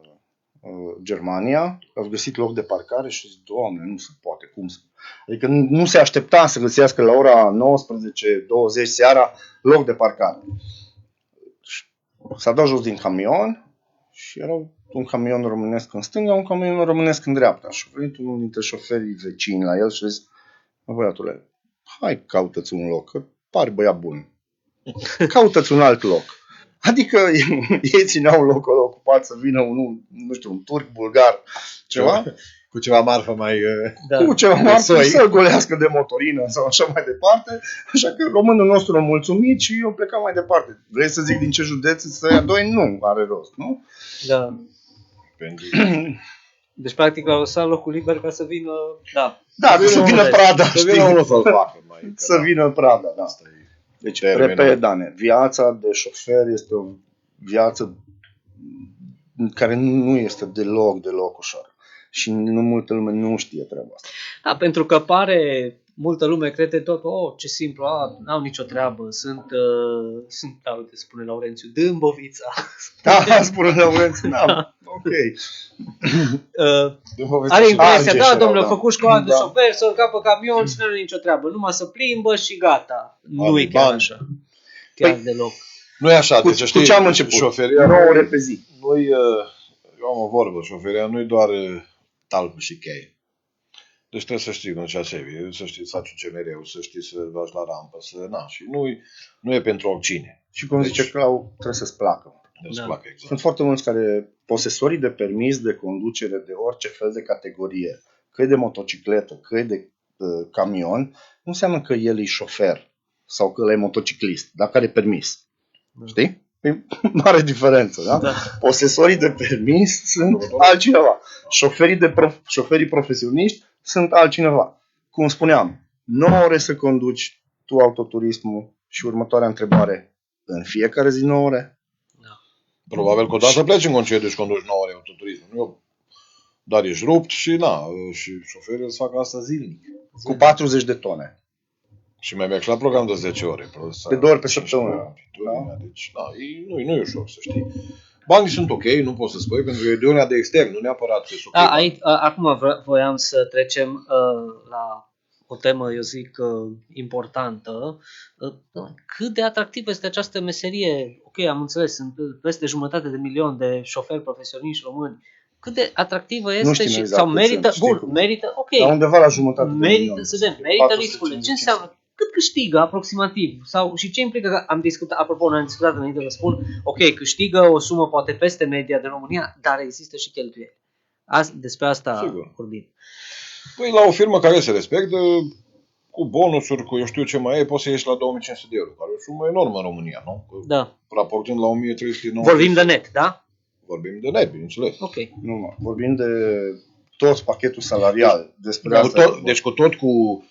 Germania, au găsit loc de parcare și zic, Doamne, nu se poate, cum să... Adică nu se aștepta să găsească la ora 19-20 seara loc de parcare. S-a dat jos din camion și era un camion românesc în stânga, un camion românesc în dreapta. Și a venit unul dintre șoferii vecini la el și a zis, băiatule, hai caută-ți un loc, că pari băiat bun. Caută-ți un alt loc. Adică ei țineau locul ocupat să vină un turc, bulgar, ceva. Cu ceva marfă mai... Cu ceva marfă să golească de motorină sau așa mai departe. Așa că românul nostru a mulțumit și eu plecam mai departe. Vrei să zic din ce județ să ia doi? Nu are rost, nu? Da. Deci practic l-au lăsat locul liber ca să vină... Da, să vină Prada, să vină unul să-l facă. Să vină Prada, da. Deci, repet, Dane, viața de șofer este o viață care nu este deloc ușor. Și nu multă lume nu știe treaba asta. Da, pentru că pare multă lume crede tot, ce simplu, n-au nicio treabă, sunt, uite, spune Laurențiu, Dâmbovița. Da, spune Laurențiu, da, ok. Are impresia, ce da, șerau, domnule, da. a făcut școala de Da. șofer, să urca pe camion și nu are nicio treabă, numai să plimbă și gata. Nu e chiar bani. așa. Chiar Păi, deloc. Nu e așa, Cu, deci cu știi, ce am început? șoferia 9 ore pe zi. nu-i, eu am o vorbă, șoferia nu-i doar talpă și cheie. Deci trebuie să știi cum zicea Sevi, să știi să faci un CMR-ul, să știi să faci la rampă, și nu e pentru oricine. Și cum zice Clau, trebuie să-ți placă. Îți Da. placă, exact. Sunt foarte mulți care, posesorii de permis de conducere de orice fel de categorie, că e de motocicletă, că e de camion, nu înseamnă că el e șofer sau că el e motociclist, dar care e permis. Știi? E mare diferență, da? Da. Posesorii de permis sunt altcineva. Șoferii profesioniști sunt altcineva. Cum spuneam, 9 ore să conduci tu autoturismul și următoarea întrebare, în fiecare zi 9 ore? Probabil că odată pleci în concediu și conduci 9 ore autoturism. Dar ești rupt și și șoferii îți fac asta zilnic. Cu 40 de tone. Și mai merg și la program de 10 ore. De 2 ori pe săptămână. Deci, nu e ușor, să știi. Banii sunt ok, nu poți să spui, pentru că e de unea de extern, nu neapărat că sunt ok. Acum voiam să trecem la o temă, eu zic, importantă. Cât de atractivă este această meserie? Ok, am înțeles, sunt peste 1,5 milion de șoferi profesioniști români. Cât de atractivă este știm și exact sau cât merită, sunt, știi bun, cum. merită, ok. La undeva la jumătate de Merită, milion. să vedem, merită 450. riscurile. Ce înseamnă? Cât câștigă aproximativ? Sau și ce implică? Că am discutat, apropo, noi am discutat înainte să spun, ok, câștigă o sumă poate peste media din România, dar există și cheltuieli. Despre asta Sigur. vorbim. Păi la o firmă care se respectă, cu bonusuri, cu eu știu ce mai e, poți să ieși la 2500 de euro, care e o sumă enormă în România, nu? Că Da. raportând la 1390. Vorbim de net, da? Vorbim de net, bineînțeles. Ok. Nu, vorbim de tot pachetul salarial. Despre asta. Deci cu tot cu,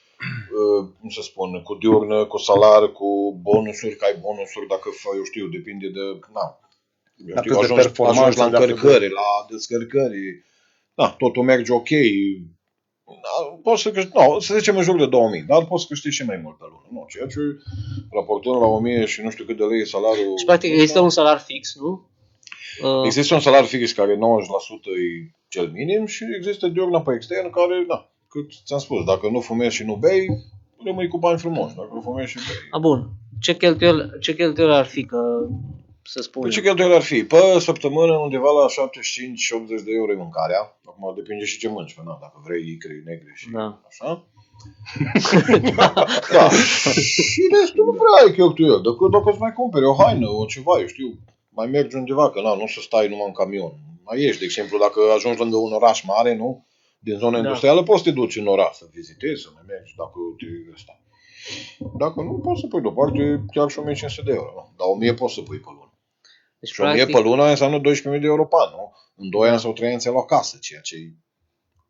cum să spun, cu diurnă, cu salar, cu bonusuri, că ai bonusuri, dacă, eu știu, depinde de, Dacă de performanță, ajungi la dacă încărcări, la descărcări, totul merge ok. Poți să câștigi, să zicem în jur de 2000, dar poți să câștigi și mai mult pe lună. Ceea ce raportând la 1000 și nu știu cât de lei e salariul. Și practic există un salar fix, nu? Există un salar fix care 90% e cel minim și există diurna pe extern care, cât ți-am spus, dacă nu fumezi și nu bei, rămâi cu bani frumoși. Dacă nu fumezi și bei. Bun. Ce cheltuieli ar fi, că să spunem? Păi ce cheltuieli ar fi? Pe săptămână undeva la 75-80 de euro e mâncarea. Acum depinde și ce mânci, dacă vrei icre negre și așa. Da. Și restul nu prea ai cheltuieli. Dacă îți mai cumperi o haină, o ceva, eu știu, mai mergi undeva, că nu să stai numai în camion. Mai ieși, de exemplu, dacă ajungi lângă un oraș mare, nu? Din zona industrială, poți să te duci în oraș să vizitezi, să mai mergi, dacă te ăsta. Dacă nu, poți să pui deoparte chiar și 1500 de euro, nu? Dar 1000 poți să pui pe lună. Deci, Și 1000 pe lună înseamnă 12.000 de euro pe an, nu? În 2 ani sau 3 ani ți-ai luat casă, ceea ce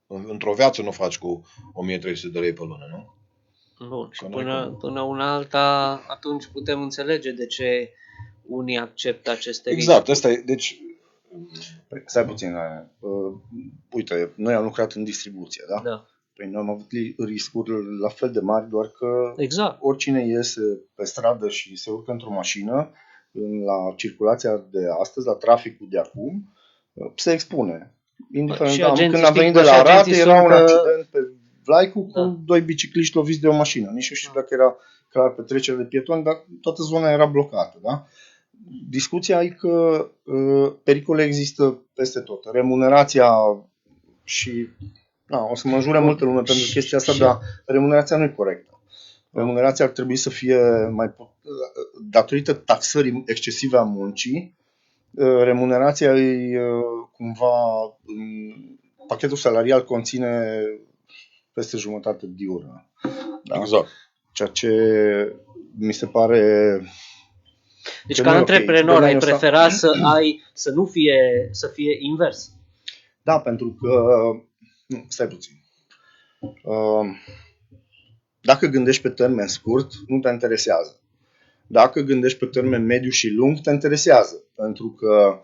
într-o viață nu faci cu 1300 de lei pe lună, nu? Bun, și până una alta, atunci putem înțelege de ce unii acceptă aceste Exact, asta e, deci... Păi, stai puțin, uite, noi am lucrat în distribuție, da? Da. Păi noi am avut riscuri la fel de mari, doar că exact. Oricine iese pe stradă și se urcă într-o mașină, la circulația de astăzi, la traficul de acum, se expune. Indiferent, când am venit de la Arad, era un accident pe Vlaicu cu 2 bicicliști loviți de o mașină. Nici nu știu dacă era clar petrecere de pietoni, dar toată zona era blocată. Da? Discuția e că pericole există peste tot. Remunerația și... o să mă înjure multă lume pentru chestia asta, dar remunerația nu e corectă. Remunerația ar trebui să fie datorită taxării excesive a muncii, remunerația e cumva, pachetul salarial conține peste jumătate diurnă. Da? Exact. Ceea ce mi se pare... Deci ca antreprenor ai prefera să fie invers? Da, pentru că... Stai puțin. Dacă gândești pe termen scurt, nu te interesează. Dacă gândești pe termen mediu și lung, te interesează. Pentru că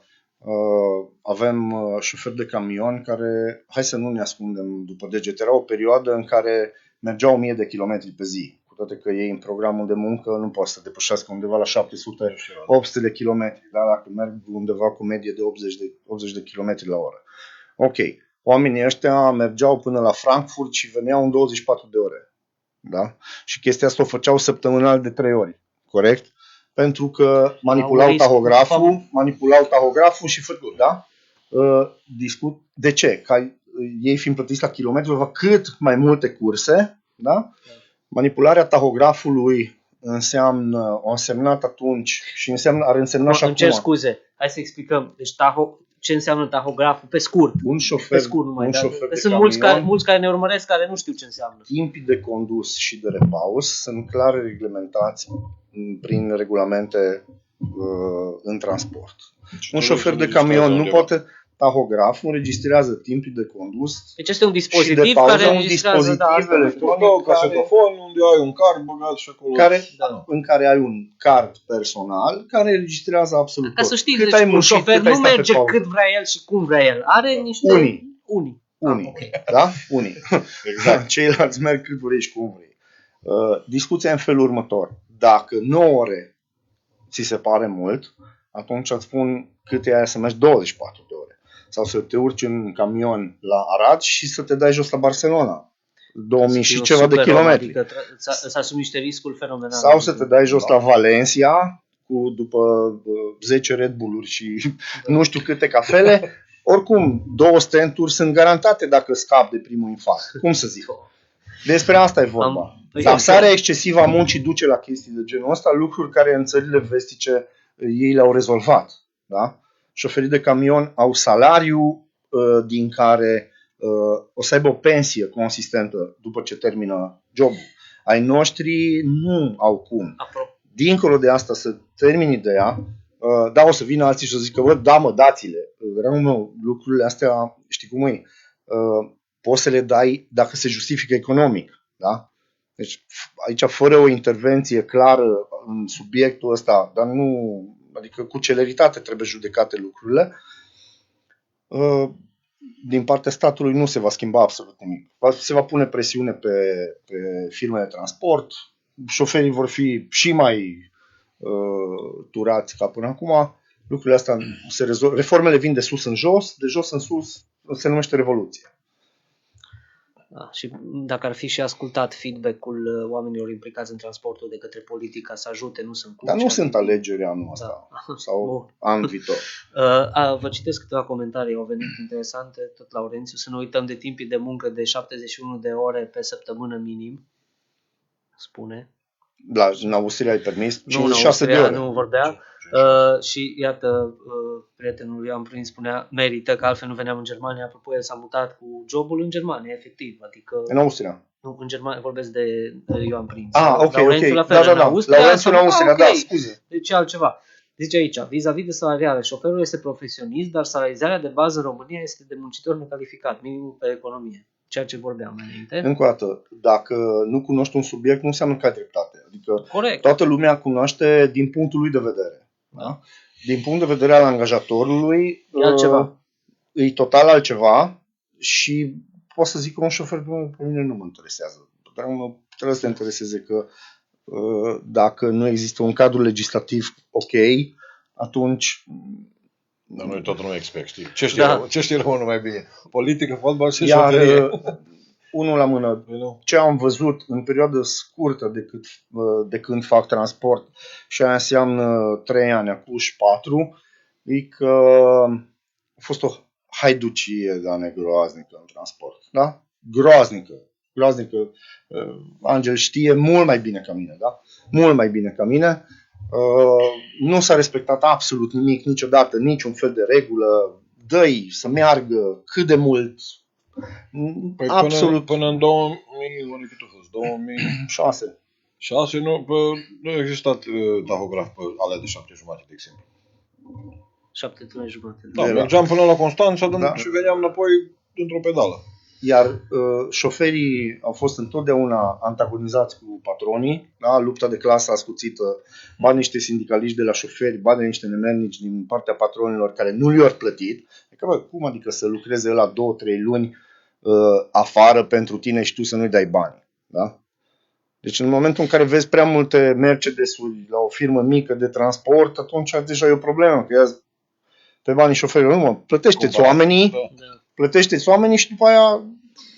avem șoferi de camion care, hai să nu ne ascundem după degete, era o perioadă în care mergeau 1000 de kilometri pe zi, cu toate că ei în programul de muncă nu pot să depășească undeva la 700-800 de kilometri, da? Dacă merg undeva cu medie de 80 de kilometri la oră. Ok, oamenii ăștia mergeau până la Frankfurt și veneau în 24 de ore. Da? Și chestia asta o făceau săptămânal de 3 ori, corect? Pentru că manipulau tahograful și făcut, da? Discut. De ce? Ca ei fiind plătiți la kilometru, fac cât mai multe curse, da? Manipularea tahografului o însemnat atunci și ar însemna și acum. Îmi cer scuze, hai să explicăm. Deci ce înseamnă tahograful pe scurt? Un șofer, pe scurt numai, sunt camion, mulți care ne urmăresc care nu știu ce înseamnă. Timpii de condus și de repaus sunt clar reglementați prin regulamente în transport. Un șofer de camion nu poate. Tahograful înregistrează timpii de condus. Deci este un dispozitiv și de pauză, care un dispozitiv electronic casetofon unde ai un card băgat și acolo. În care ai un card personal care înregistrează absolut tot. Ca să știi, deci un șofer nu merge cât vrea el și cum vrea el. Are niște unii. Okay. Da? Unii. Exact. Ceilalți merg cât vrei și cum vrei. Discuția în felul următor. Dacă 9 ore ți se pare mult, atunci îți spun cât e aia să mergi 24 de ore. Sau să te urci în camion la Arad și să te dai jos la Barcelona. 2000 și ceva de kilometri. Adică să asumi niște riscuri fenomenale. Sau să te dai jos la Valencia după 10 Red Bull-uri și nu știu câte cafele. Oricum, 2 stenturi sunt garantate dacă scapi de primul infarct. Cum să zic? Despre asta e vorba. Taxarea excesivă a muncii duce la chestii de genul ăsta, lucruri care în țările vestice ei le-au rezolvat. Da? Șoferii de camion au salariu din care o să aibă o pensie consistentă după ce termină jobul. Ai noștri nu au cum. Dincolo de asta să termini ideea, da, o să vină alții și să zică, bă, da mă, dați-le. Dragul meu, lucrurile astea, știi cum e? Poți să le dai dacă se justifică economic. Da? Deci aici fără o intervenție clară în subiectul ăsta, dar nu, adică cu celeritate trebuie judecate lucrurile, din partea statului nu se va schimba absolut nimic. Se va pune presiune pe firmele de transport, șoferii vor fi și mai turați ca până acum, lucrurile astea se rezolvă. Reformele vin de sus în jos, de jos în sus se numește revoluție. Da, și dacă ar fi și ascultat feedback-ul oamenilor implicați în transportul de către politic ca să ajute, nu sunt Dar nu sunt alegeri anul ăsta sau anul viitor. Vă citesc câteva comentarii, au venit interesante, tot Laurențiu, să nu uităm de timpii de muncă de 71 de ore pe săptămână minim, spune. În Austria ai permis 56 de ore. Nu vorbea. Și iată, prietenul Ioan Prin spunea, merită că altfel nu veneam în Germania. Apropo, el s-a mutat cu jobul în Germania, efectiv. Adică, în Austria. Nu, în Germania vorbesc de Ioan Prin. Ok. Laurențiu la fel, în Austria. Laurențiu în Austria, da, scuze. Deci altceva. Zice aici, vis-a-vis de salariale, șoferul este profesionist, dar salarizarea de bază în România este de muncitor necalificat, minim pe economie. Ceea ce vorbeam înainte. Încă o dată, dacă nu cunoști un subiect, nu înseamnă că ai dreptate. Adică corect. Toată lumea cunoaște din punctul lui de vedere. Da? Din punct de vedere al angajatorului, e total altceva și pot să zic că un șofer pe mine nu mă interesează. Dar trebuie să te intereseze că dacă nu există un cadru legislativ ok, atunci... Dar noi tot nu expect, știi? Ce știi românul mai bine? Politică, fotbal și șoferie. Unul la mână, ce am văzut în perioadă scurtă de când fac transport și aia înseamnă 3 ani, acum și 4, e că a fost o haiducie groaznică în transport. Da? Groaznică. Angel știe mult mai bine ca mine, da? Mult mai bine ca mine. Nu s-a respectat absolut nimic niciodată, niciun fel de regulă. Dă-i să meargă cât de mult. Păi absolut. Până în 2000, cât a fost? 2006. 6, nu a existat tahograf pe alea de 7,5, de exemplu. 7,5. Da, mergeam până la Constanța și veneam înapoi dintr-o pedală. Iar șoferii au fost întotdeauna antagonizați cu patronii, da? Lupta de clasă ascuțită, ba niște sindicaliști de la șoferi, ba de niște nemernici din partea patronilor care nu le-au plătit. Cum adică să lucreze la 2-3 luni afară pentru tine și tu să nu-i dai bani? Da? Deci în momentul în care vezi prea multe Mercedes-uri la o firmă mică de transport, atunci deja e o problemă, că ia pe banii șoferilor. Nu, plătește-ți oamenii, și după aia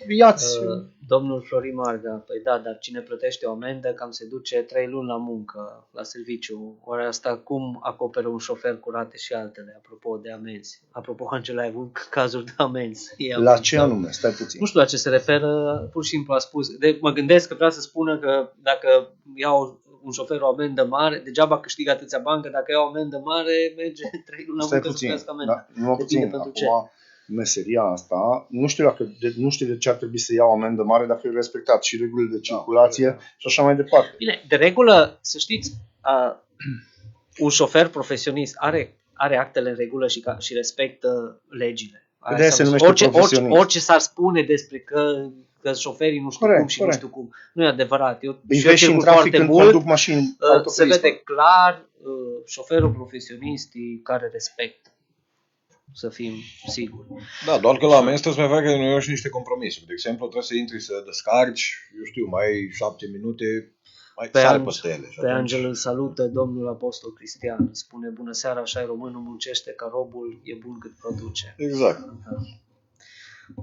ia-ți. Domnul Florin Marga, păi da, dar cine plătește o amendă cam se duce 3 luni la muncă, la serviciu. Oare asta cum acoperă un șofer cu rate și altele, apropo de amenzi? Apropo, Angela, ai avut cazuri de amenzi. La ce anume? Stai puțin. Nu știu la ce se referă, pur și simplu a spus. Mă gândesc că vrea să spună că dacă iau un șofer o amendă mare, degeaba câștigă atâția bani, că dacă iau o amendă mare, merge 3 luni la muncă să plătească amendă. Numai puțin. Acum, meseria asta, nu știu de ce ar trebui să iau amendă mare dacă e respectat și regulile de circulație și așa mai departe. Bine, de regulă, să știți, un șofer profesionist are actele în regulă și respectă legile. Orice s-ar spune despre că șoferii nu știu cum și nu știu cum. Nu e adevărat. Eu vezi în trafic când conduc mașini se vede clar șoferul profesionist care respectă. Să fim siguri. Da, doar că la amenzi trebuie să mai facă noi și niște compromisuri. De exemplu, trebuie să intri să descarci, eu știu, mai ai 7 minute, mai sari peste ele. Pe Angel îl salută domnul Apostol Cristian. Spune, bună seara, așa românul muncește ca robul, e bun cât produce. Exact. Da.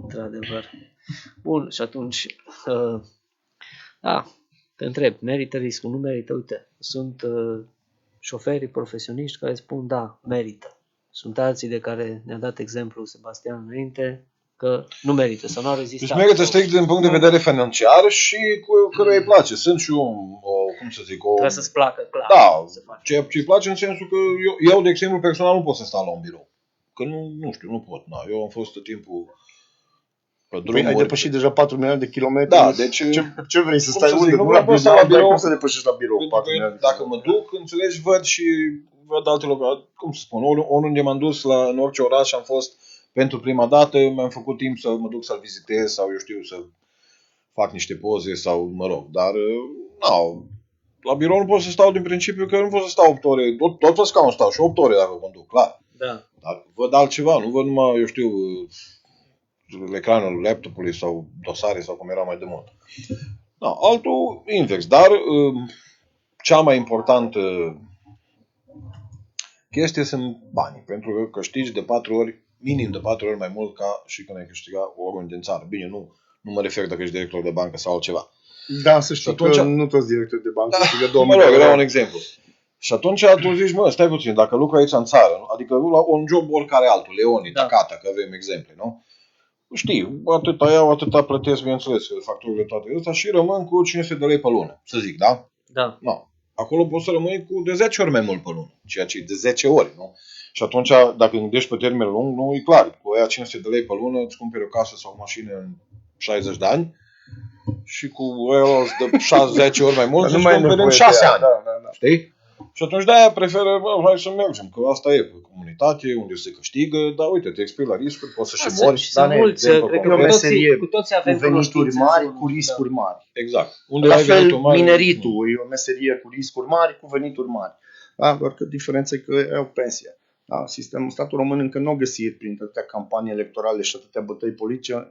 Într-adevăr. Bun, și atunci, te întreb, merită riscul, nu merită? Uite, sunt șoferii profesioniști care spun, da, merită. Sunt alții de care ne-a dat exemplu Sebastian înainte, că nu merită sau nu au rezistat. Deci merită strict din punct de vedere financiar și căruia îi place. Sunt și cum să zic, trebuie să-ți placă, clar. Da, ce îi place în sensul că eu, de exemplu, personal nu pot să stau la un birou. Că nu știu, nu pot. Na, eu am fost tot timpul pe drum. Ai depășit deja 4 milioane de kilometri. Da, deci ce vrei să stai unde? Nu la birou. Cum să depășești la birou? Dacă mă duc, înțelegi, văd alte locuri. Cum să spun, oriunde m-am dus în orice oraș și am fost pentru prima dată, mi-am făcut timp să mă duc să-l vizitez sau eu știu să fac niște poze sau mă rog, dar la birou nu pot să stau din principiu că nu pot să stau 8 ore, tot pe scaun stau și 8 ore dacă mă duc, clar. Da. Dar văd altceva, nu văd numai, eu știu, ecranul laptopului sau dosare sau cum era mai de mult. Da, altul invers, dar cea mai importantă chestie sunt banii, pentru că câștigi de 4 ori, minim de 4 ori mai mult ca și când ai câștiga oriunde în țară. Bine, nu mă refer dacă ești director de bancă sau altceva. Da, să știi atunci, că nu toți directori de bancă câștigă 2 mă rog, era un exemplu. Și atunci tu zici, stai puțin, dacă lucru aici în țară, adică la un job oricare altul, Leonii, Tacata, că avem exemple, nu? Știi, atâta iau, atâta plătesc, bineînțeles, facturile toate astea și rămân cu 500 de lei pe lună, să zic, da? Da. No. Acolo poți să rămâi cu de 10 ori mai mult pe lună, ceea ce e de 10 ori, nu? Și atunci, dacă gândești pe termen lung, nu, e clar, cu aia 500 de lei pe lună îți cumperi o casă sau o mașină în 60 de ani și cu aia de 10 ori mai mult îți cumperi în 6 ani, știi? Și atunci de-aia preferă, hai să mergem, că asta e, pe comunitate, unde se câștigă, dar uite, te expui la riscuri, poți să și mori. Sunt mulți, cred că cu toții avem venituri mari, cu riscuri mari. Exact. La fel, mineritul e o meserie cu riscuri mari, cu venituri mari. Da? Doar că diferența e că e o pensie. Da? Statul român încă nu a găsit, prin atâtea campanii electorale și atâtea bătăi politice,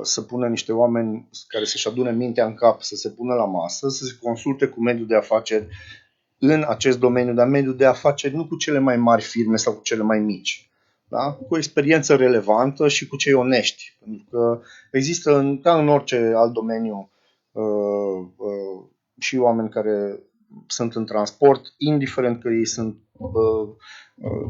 să pună niște oameni care să-și adune mintea în cap, să se pună la masă, să se consulte cu mediul de afaceri în acest domeniu, dar mediul de afaceri nu cu cele mai mari firme sau cu cele mai mici, da? Cu o experiență relevantă și cu cei onești. Pentru că există, ca în orice alt domeniu, și oameni care sunt în transport, indiferent că ei sunt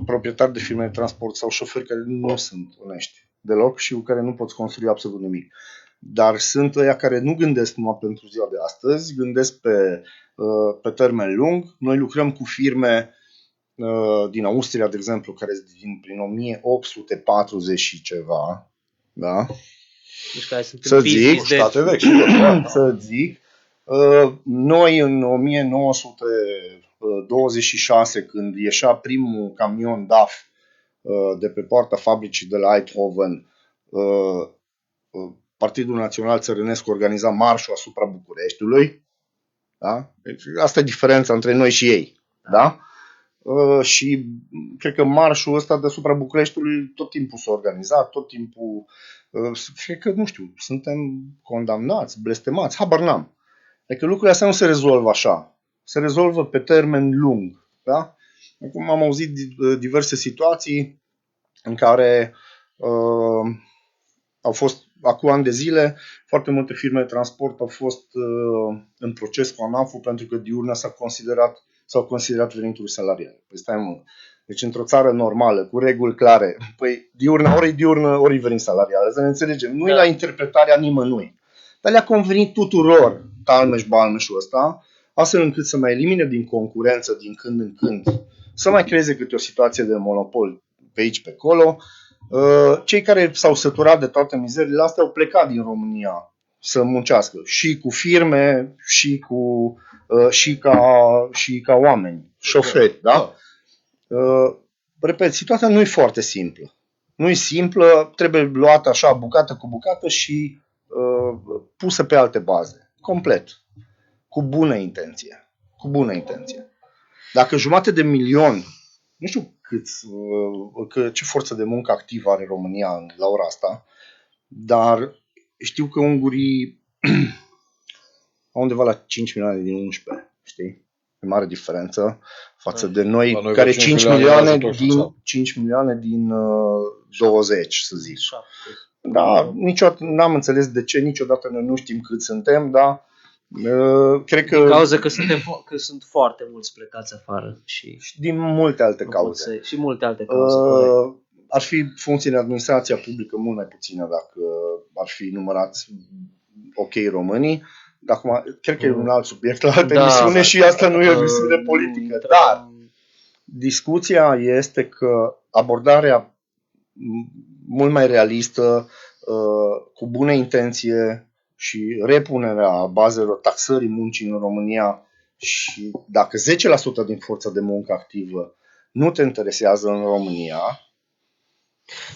proprietari de firme de transport sau șoferi care nu sunt onești deloc și cu care nu poți construi absolut nimic. Dar sunt ăia care nu gândesc numai pentru ziua de astăzi, gândesc pe termen lung. Noi lucrăm cu firme din Austria, de exemplu, care sunt prin 1840 și ceva. Da? Deci care sunt să zic, state vechi, să zic. Noi în 1926, când ieșea primul camion DAF de pe poarta fabricii de la Eindhoven, Partidul Național Țărănesc organiza marșul asupra Bucureștiului. Da? Deci asta e diferența între noi și ei. Da? și cred că marșul ăsta deasupra Bucureștiului tot timpul s-a organizat, tot timpul, cred că, nu știu, suntem condamnați, blestemați, habar n-am. Adică lucrurile astea nu se rezolvă așa, se rezolvă pe termen lung. Da? Acum am auzit diverse situații în care au fost, acum ani de zile, foarte multe firme de transport au fost în proces cu ANAF-ul pentru că diurna s-au considerat venituri salariale. Păi stai mă. Deci într-o țară normală, cu reguli clare, păi diurna, ori venit salariale, să ne înțelegem. Nu e la interpretarea nimănui. Dar le-a convenit tuturor talmeș-balmeșul ăsta, astfel încât să mai elimine din concurență din când în când, să mai creeze câte o situație de monopol pe aici, pe acolo. Cei care s-au săturat de toate mizerile astea au plecat din România să muncească și cu firme și ca oameni, șoferi, da? Repet, situația nu e foarte simplă. Nu e simplă, trebuie luată așa bucată cu bucată și pusă pe alte baze, complet, cu bună intenție. Dacă 500.000.000, nu știu ce forță de muncă activă are România la ora asta, dar știu că ungurii au undeva la 5 milioane din 11, știi? E mare diferență față de noi care 5 milioane din 20, să zic. Da, niciodată n-am înțeles de ce, niciodată noi nu știm cât suntem, dar cred că... Din cauza că sunt foarte mulți plecați afară. Și din multe alte cauze. Și multe alte cauze, ar fi funcții în administrația publică mult mai puțină dacă ar fi numărați ok românii. Acum, cred că e un alt subiect la altă emisiune și asta nu e o emisiune politică. Dar discuția este că abordarea mult mai realistă, cu bună intenție și repunerea bazelor taxării muncii în România și dacă 10% din forța de muncă activă nu te interesează în România,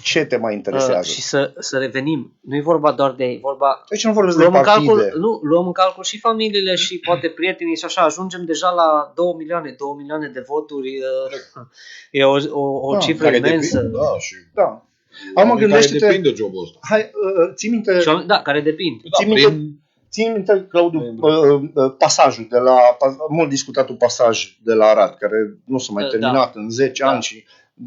ce te mai interesează? Și să revenim. Nu e vorba doar de vorba. Deci nu vorbesc de partide. Luăm în calcul și familiile și poate prietenii și așa. Ajungem deja la 2 milioane de voturi. E o cifră imensă. Da. Acum gândește-te. Care depind de jobul ăsta. Hai, ții minte. Da, care depind. Ții minte, Claudiu, pasajul de la mult discutatul pasaj de la Arad, care nu s-a mai terminat în 10 ani și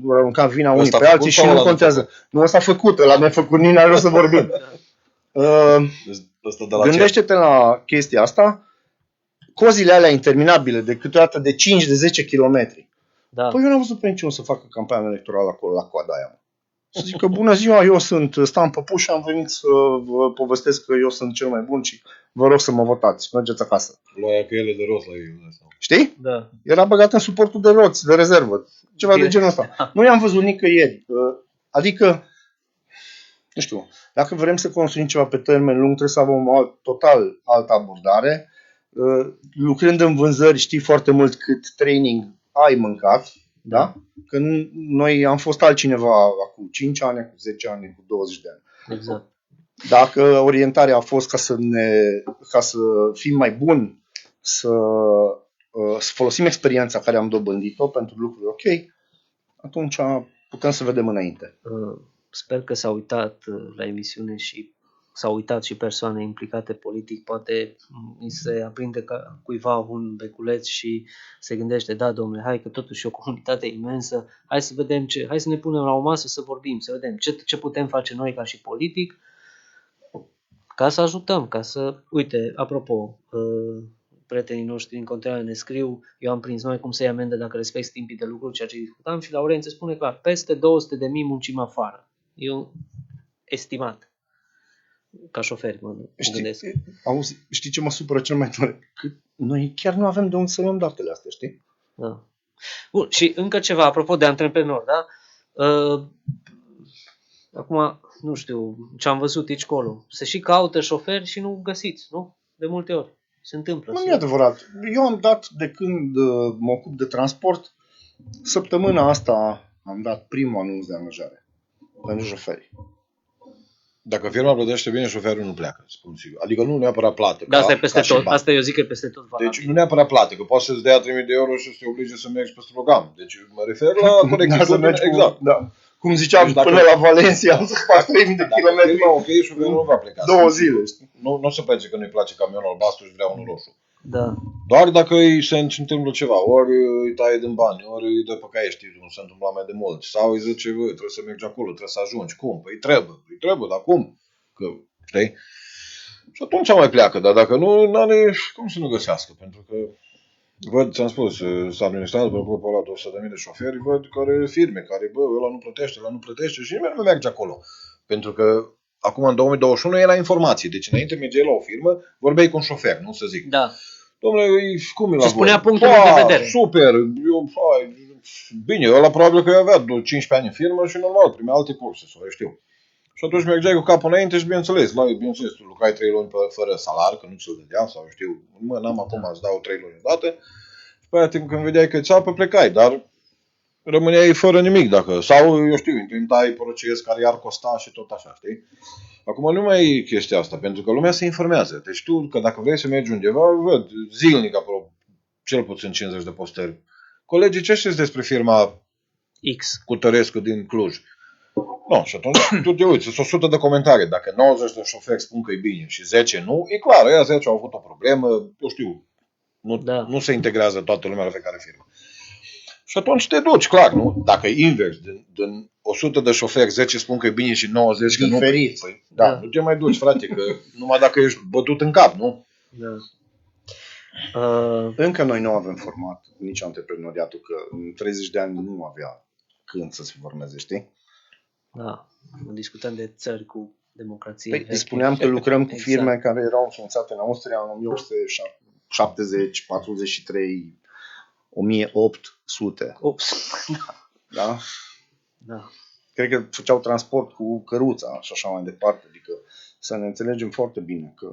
arunca vina unii pe alții și nu contează. Nu, ăsta a făcut, ăla mi-a făcut, nici n-are rost să vorbim. Gândește-te la chestia asta, cozile alea interminabile, de câteodată de 5-10 kilometri. Da. Păi eu n-am văzut pe niciunul să facă campanie electorală acolo, la coada aia. Să zic că bună ziua, eu sunt Stan Păpuș și am venit să vă povestesc că eu sunt cel mai bun și vă rog să mă votați. Mergeți acasă. Loaia cu ele de rost la ei. Știi? Da. Era băgat în suportul de roți, de rezervă. Ceva de genul ăsta. Nu i-am văzut nicăieri. Adică, nu știu, dacă vrem să construim ceva pe termen lung, trebuie să avem o total altă abordare. Lucrând în vânzări, știi foarte mult cât training ai mâncat, da? Că noi am fost altcineva acum 5 ani, cu 10 ani, cu 20 de ani. Exact. Dacă orientarea a fost ca să fim mai buni, să folosim experiența care am dobândit-o pentru lucruri ok, atunci putem să vedem înainte. Sper că s-a uitat la emisiune și s-au uitat și persoane implicate politic, poate îi se aprinde cuiva un beculeț și se gândește, da domnule, hai că totuși e o comunitate imensă, hai să vedem hai să ne punem la o masă să vorbim, să vedem ce putem face noi ca și politic ca să ajutăm, uite, apropo, prietenii noștri din continuare ne scriu, eu am prins noi cum să iei amendă dacă respecti timpii de lucru, ceea ce discutam și Laurențe spune clar, peste 200.000 muncim afară. Eu estimat. Ca șoferi, mă gândesc. Știi ce mă supără cel mai tare? Că noi chiar nu avem de unde să luăm datele astea, știi? Da. Bun, și încă ceva, apropo de antreprenori, da? Acum, nu știu ce am văzut aici colo. Se și caută șoferi și nu găsiți, nu? De multe ori. Se întâmplă. Nu e adevărat. Eu am dat, de când mă ocup de transport, săptămâna asta am dat primul anunț de angajare pentru șoferi. Dacă firma plătește bine, șoferul nu pleacă, spun sigur. Adică nu neapărat plată. Dar asta e peste și tot. bani. Asta eu zic că e peste tot valabil. Deci nu neapărat plată, că poate să-ți dea 3.000 de euro și să te oblige să mergi pe program. Deci mă refer la corectitudine, exact. Da. Cum ziceam, Deci dacă- până la Valencia să faci 3.000 de Dacă kilometri, firma ok, șoferul nu va pleca. 2 zile. Știi? Nu o să plece că nu-i place camionul albastru și vrea unul roșu. Da. Doar dacă îi se întâmplă ceva, ori îi taie din bani, ori îi dă pe caiești, cum se întâmpla mai de mult. Sau îi zice, bă, trebuie să mergi acolo, trebuie să ajungi. Cum? Păi trebuie, dar cum? Că, știi? Și atunci mai pleacă, dar dacă nu, n-are cum să nu găsească, pentru că văd, ți-am spus, s-a administrat după grupul ăla de 100.000 de șoferi, văd care firme, care, bă, ăla nu plătește și nimeni nu merge acolo. Pentru că acum în 2021 e la informație, deci înainte mergeai la o firmă, vorbeai cu un șofer, nu să zic. Da. Dom'le, cum e la Și spunea voi? punctul lui de vedere. Super, bine, ăla probabil că eu avea 15 ani în firmă și normal, primea alte curse, sau eu știu. Și atunci mergeai cu capul înainte și bineînțeles, tu lucrai 3 luni fără salar, că nu ți-l dădea, sau eu știu, mă, n-am acum, îți dau 3 luni odată. Și pe aia timp când vedeai că țapă, plecai, dar rămâneai fără nimic, dacă, sau, eu știu, implementai proces care i-ar costa și tot așa, știi? Acum nu mai e chestia asta, pentru că lumea se informează. Deci tu, că dacă vrei să mergi undeva, văd zilnic aproape, cel puțin 50 de postări. Colegii, ce știți despre firma X. Cutărescu din Cluj? Nu, și atunci tu te uiți, sunt 100 de comentarii. Dacă 90 de șoferi spun că e bine și 10 nu, e clar, ăia 10 au avut o problemă, eu știu, nu se integrează toată lumea la fiecare firmă. Și atunci te duci, clar, nu? Dacă e invers, din 100 de șoferi, 10 spun că e bine și 90 că nu. Diferit. Păi, da, nu te mai duci, frate, că numai dacă ești bătut în cap, nu? Da. Încă noi nu avem format nici antreprenoriatul, că în 30 de ani nu avea când să se formeze, știi? Da. Discutăm de țări cu democrație. Păi, veche. spuneam că lucrăm cu Exact. firme care erau înființate în Austria în 1870, 43, 1800, Ops. da? Da. Cred că făceau transport cu căruța și așa mai departe, adică să ne înțelegem foarte bine că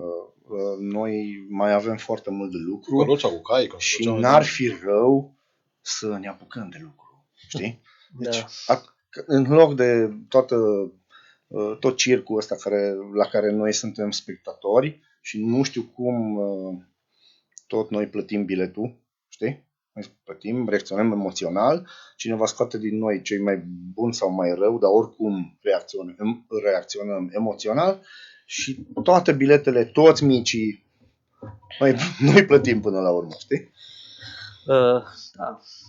noi mai avem foarte mult de lucru Căruța cu cai, și n-ar fi rău să ne apucăm de lucru, știi? Deci, în loc de tot circul ăsta la care noi suntem spectatori și nu știu cum tot noi plătim biletul, știi? Noi plătim, reacționăm emoțional, cineva scoate din noi cei mai buni sau mai rău, dar oricum reacționăm emoțional și toate biletele, toți micii, noi plătim până la urmă, știi? Da.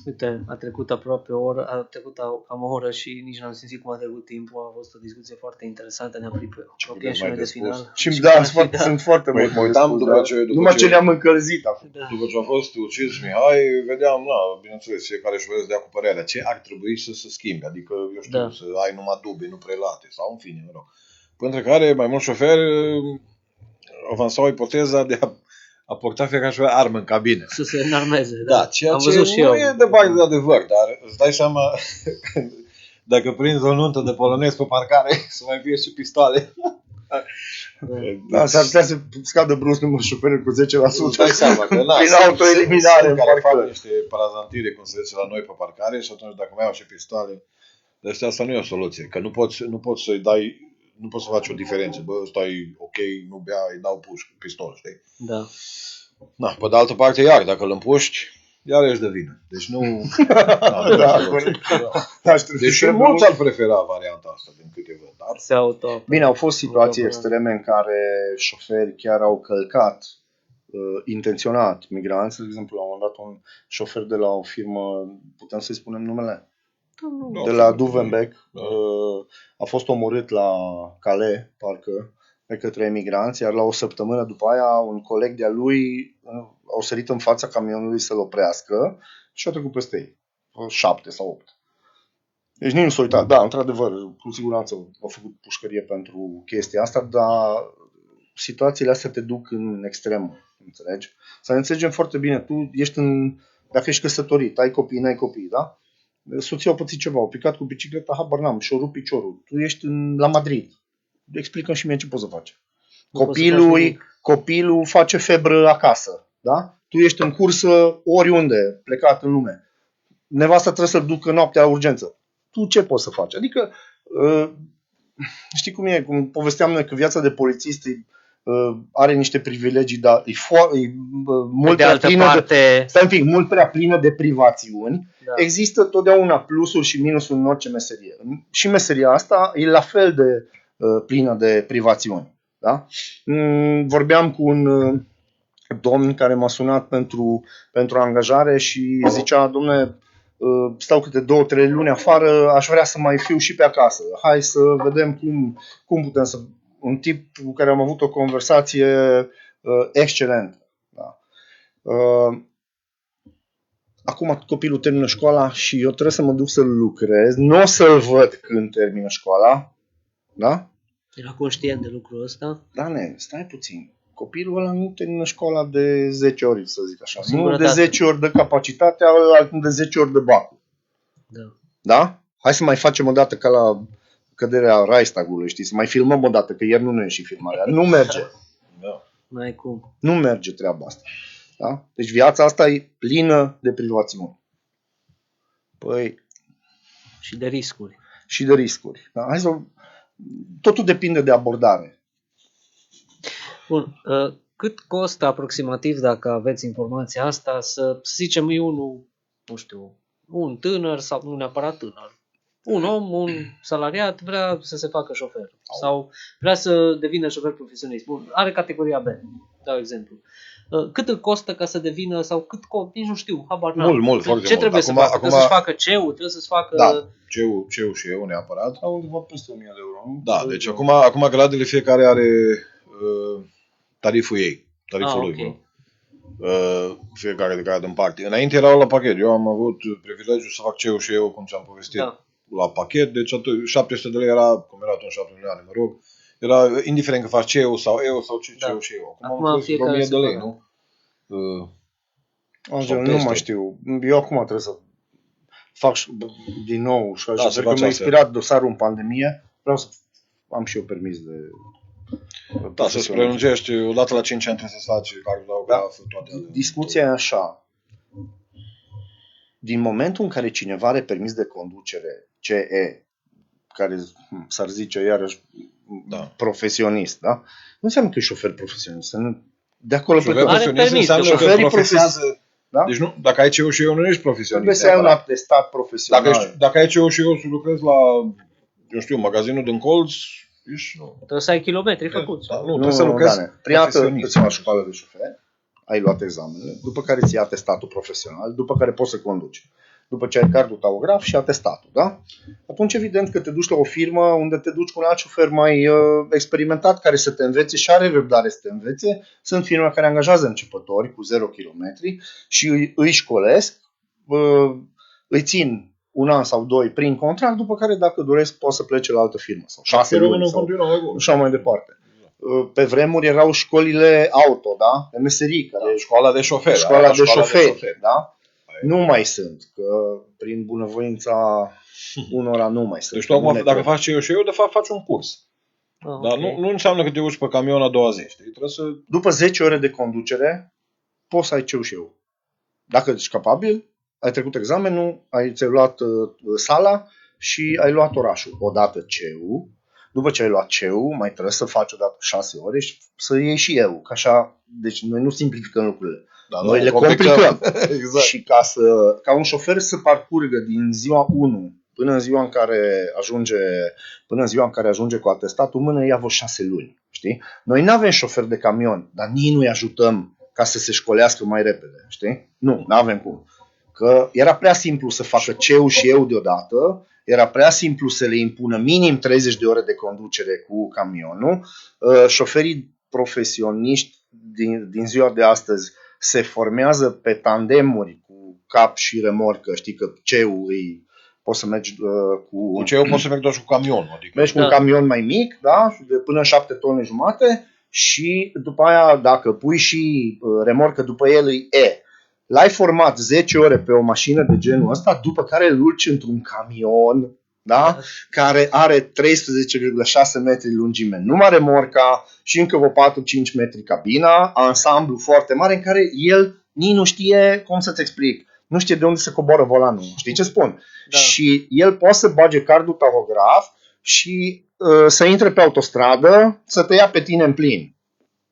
Uite, a trecut aproape o oră, a trecut cam o oră și nici n-am simțit cum a trecut timpul. A fost o discuție foarte interesantă, ne-am apropiem și noi de final. Și da, sunt foarte mult. Mă uitam după ce ne-am încălzit acum. Da. După ce a fost ucis Mihai, vedeam, bineînțeles, fiecare șofer să dea cu părerea ce ar trebui să se schimbe, adică, eu știu, să ai numai dube, nu prelate, sau în fine, mă rog. Între care mai mulți șoferi avansau ipoteza de a porta fiecare șofer armă în cabină. Să se înarmeze. Da, ceea am ce văzut și nu eu. e de adevăr, dar îți dai seama dacă prinzi o nuntă de polonez pe parcare, să mai fie și pistoale. Da, s-ar putea să scadă brusc numărul șoferilor cu 10%. Îți dai seama că Prin autoeliminare în care fac parcare. niște parazantire, cum se zice la noi pe parcare, și atunci dacă mai au și pistoale, deci asta nu e o soluție, că nu poți să-i dai, nu poți să faci o diferență. Bă, ăsta e ok, nu bea, îi dau pistol, știi? Da. Na, pe de altă parte, iar, dacă îl împuști, iar ești de vină. Deci nu... Deși mulți ar prefera varianta asta din câte văd, dar... Se auto. Bine, au fost situații extreme în care șoferi chiar au călcat intenționat migranți. De exemplu, la un moment dat un șofer de la o firmă, putem să-i spunem numele? De la Duvenbeck, a fost omorât la Calais, parcă, de către emigranți, iar la o săptămână după aia un coleg de-a lui au sărit în fața camionului să-l oprească și a trecut peste ei. 7 sau 8. Deci nici nu s-a uitat. Da, într-adevăr, cu siguranță au făcut pușcărie pentru chestia asta, dar situațiile astea te duc în extrem, înțelegi? Să ne înțelegem foarte bine. Tu ești dacă ești căsătorit, ai copii, n-ai copii, da? Soția a pățit ceva, au picat cu bicicleta, habar n-am, și-o rupt piciorul. Tu ești la Madrid. Explică-mi și mie ce poți să faci. Copilul face febră acasă, da? Tu ești în cursă oriunde, plecat în lume. Nevasta trebuie să-l ducă noaptea la urgență. Tu ce poți să faci? Adică știi cum e, cum povesteam noi că viața de polițist are niște privilegii, dar e mult de prea altă plină parte, stai un pic, mult prea plină de privațiuni. da. Există totdeauna plusuri și minusuri în orice meserie. Și meseria asta e la fel de plină de privațiuni. Da? Vorbeam cu un domn care m-a sunat pentru angajare și zicea, dom'le, stau câte 2-3 luni afară, aș vrea să mai fiu și pe acasă. Hai să vedem cum putem să... Un tip cu care am avut o conversație excelentă. Da. Acum copilul termină școala și eu trebuie să mă duc să-l lucrez. Nu o să-l văd când termină școala. Da? Era conștient de lucrul ăsta. Dane, stai puțin. Copilul ăla nu termină școala de 10 ori, să zic așa. Nu Singurătate. de 10 ori de capacitatea, altul de 10 ori de bacul. Da. Da? Hai să mai facem o dată ca la căderea Reichstagului, știi? Să mai filmăm o dată, că ieri nu e și filmarea. Nu merge. Da. N-ai cum. Nu merge treaba asta. Da? Deci viața asta e plină de privațiuni. Păi, Și de riscuri. și de riscuri. Da? Hai să... Totul depinde de abordare. Bun. Cât costă aproximativ, dacă aveți informația asta, să zicem e unul, nu știu, un tânăr sau nu neapărat tânăr, un om, un salariat vrea să se facă șofer sau vrea să devină șofer profesionist. Bun, are categoria B, dau exemplu. Cât îl costă ca să devină sau nici nu știu, habar n-am. Mult, foarte Ce mult. trebuie să facă? Trebuie să-și facă CEU, trebuie să-și facă... Da. CEU și eu neapărat. Au undeva peste 1000 de euro. Nu? Da, deci acum gradele fiecare are tariful ei, tariful lui. ok. Fiecare de care în parte. Înainte erau la pachet. Eu am avut privilegiul să fac CEU și eu, cum ți-am povestit, Da. la pachet. Deci 700 de lei era, cum era atunci 7 milioane, mă rog. Era indiferent că faci CEU sau EU sau ce Da. CEU și eu. Acum am fost fiecare 1000 de lei, separat. nu? Angel, sau nu peste. mai știu. Eu acum trebuie să fac din nou și Da, să că faci mi-a asta. inspirat dosarul în pandemie. Vreau să am și eu permis de... Da, să-ți prelungești, odată la 5 ani trebuie să faci cardiograf, toate alea. Discuția e așa. Din momentul în care cineva are permis de conducere CE, care s-ar zice iarăși Da. profesionist, da? Nu înseamnă că e șofer profesionist. De acolo Șofer plecăm. Are profesionist permis, înseamnă că șoferii profesează. Da? Deci nu, dacă ai CEU și eu, nu ești profesionist. Trebuie să ai un neapărat. atestat profesional. Dacă ai CEU și eu să lucrezi la, eu știu, magazinul din colț, ești... Nu, Trebuie să ai kilometri făcuți. da, nu trebuie să lucrezi Dane. Prima dată profesionist. îți faci școală de șofer, ai luat examenele, după care ți iei atestatul profesional, după care poți să conduci. După ce ai cardul tahograf și atestatul, da? Atunci evident că te duci la o firmă unde te duci cu un alt șofer mai experimentat care să te învețe și are răbdare să te învețe. Sunt firme care angajează începători cu 0 km și îi școlesc, îi țin un an sau 2 prin contract, după care dacă doresc poți să plece la altă firmă sau 6 luni sau așa mai departe. Pe vremuri erau școlile auto, da? De meserii, care Școala de șofer. școala de șoferi, da? Nu mai sunt, că prin bunăvoința unora nu mai sunt. Deci tu acum, dacă faci CEU și eu, de fapt faci un curs. Dar ok. nu înseamnă că te urci pe camion a doua zi, știi? Trebuie să... După 10 ore de conducere, poți să ai CEU și eu. Dacă ești capabil, ai trecut examenul, ți-ai luat sala și ai luat orașul. Odată CEU, după ce ai luat CEU, mai trebuie să faci odată 6 ore și să iei și eu. Că așa, deci noi nu simplificăm lucrurile. Da, Noi le complicăm. Exact. Și ca un șofer să parcurgă din ziua 1 până în ziua în care ajunge cu atestatul, mână ia vreo 6 luni, știi? Noi nu avem șofer de camion, dar nici nu-i ajutăm ca să se școlească mai repede, știi? Nu avem cum. Că era prea simplu să facă CEU și eu deodată, era prea simplu să le impună minim 30 de ore de conducere cu camionul. Șoferii profesioniști din ziua de astăzi se formează pe tandemuri cu cap și remorcă, știi că CEU poți să mergi Cu CEU poți să mergi doar și cu camionul. Adică... mergi cu un camion mai mic, da, de până 7 tone jumate și după aia dacă pui și remorcă după el e L-ai format 10 ore pe o mașină de genul ăsta, după care îl urci într-un camion, da? Care are 13,6 metri lungime, numai remorca și încă vreo 4-5 metri cabina, ansamblu foarte mare în care el nici nu știe, cum să-ți explic, nu știe de unde se coboară volanul, știi ce spun? Da. Și el poate să bage cardul tahograf și să intre pe autostradă, să te ia pe tine în plin.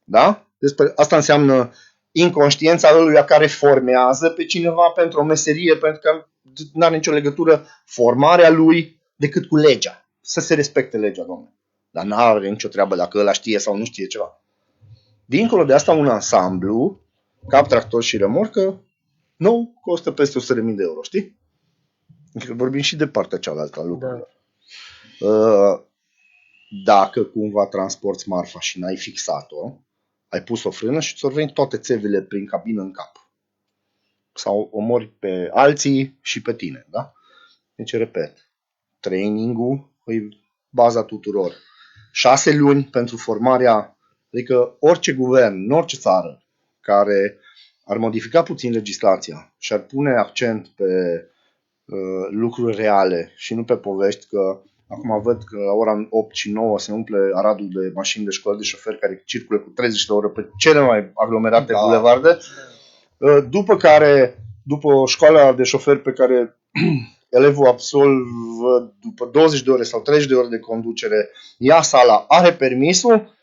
Da? Asta înseamnă inconștiența lui care formează pe cineva pentru o meserie, pentru că nu are nicio legătură formarea lui decât cu legea. Să se respecte legea, domnule. Dar nu are nicio treabă dacă ăla știe sau nu știe ceva. Dincolo de asta, un ansamblu, cap, tractor și remorcă, nou, costă peste 100.000 de euro, știi? Adică vorbim și de partea cealaltă a lucrurilor. Dacă cumva transporti marfa și n-ai fixat-o, ai pus o frână și ți-or veni toate țevile prin cabină în cap. Sau omori pe alții și pe tine, da? Deci, repet, trainingul e baza tuturor. 6 luni pentru formarea, adică orice guvern, în orice țară care ar modifica puțin legislația și ar pune accent pe lucruri reale și nu pe povești, că acum văd că la ora 8 și 9 se umple Aradul de mașini de școală de șoferi care circulă cu 30 de ore pe cele mai aglomerate bulevarde. După școala de șoferi pe care elevul absolvă după 20 de ore sau 30 de ore de conducere, ia sala, are permisul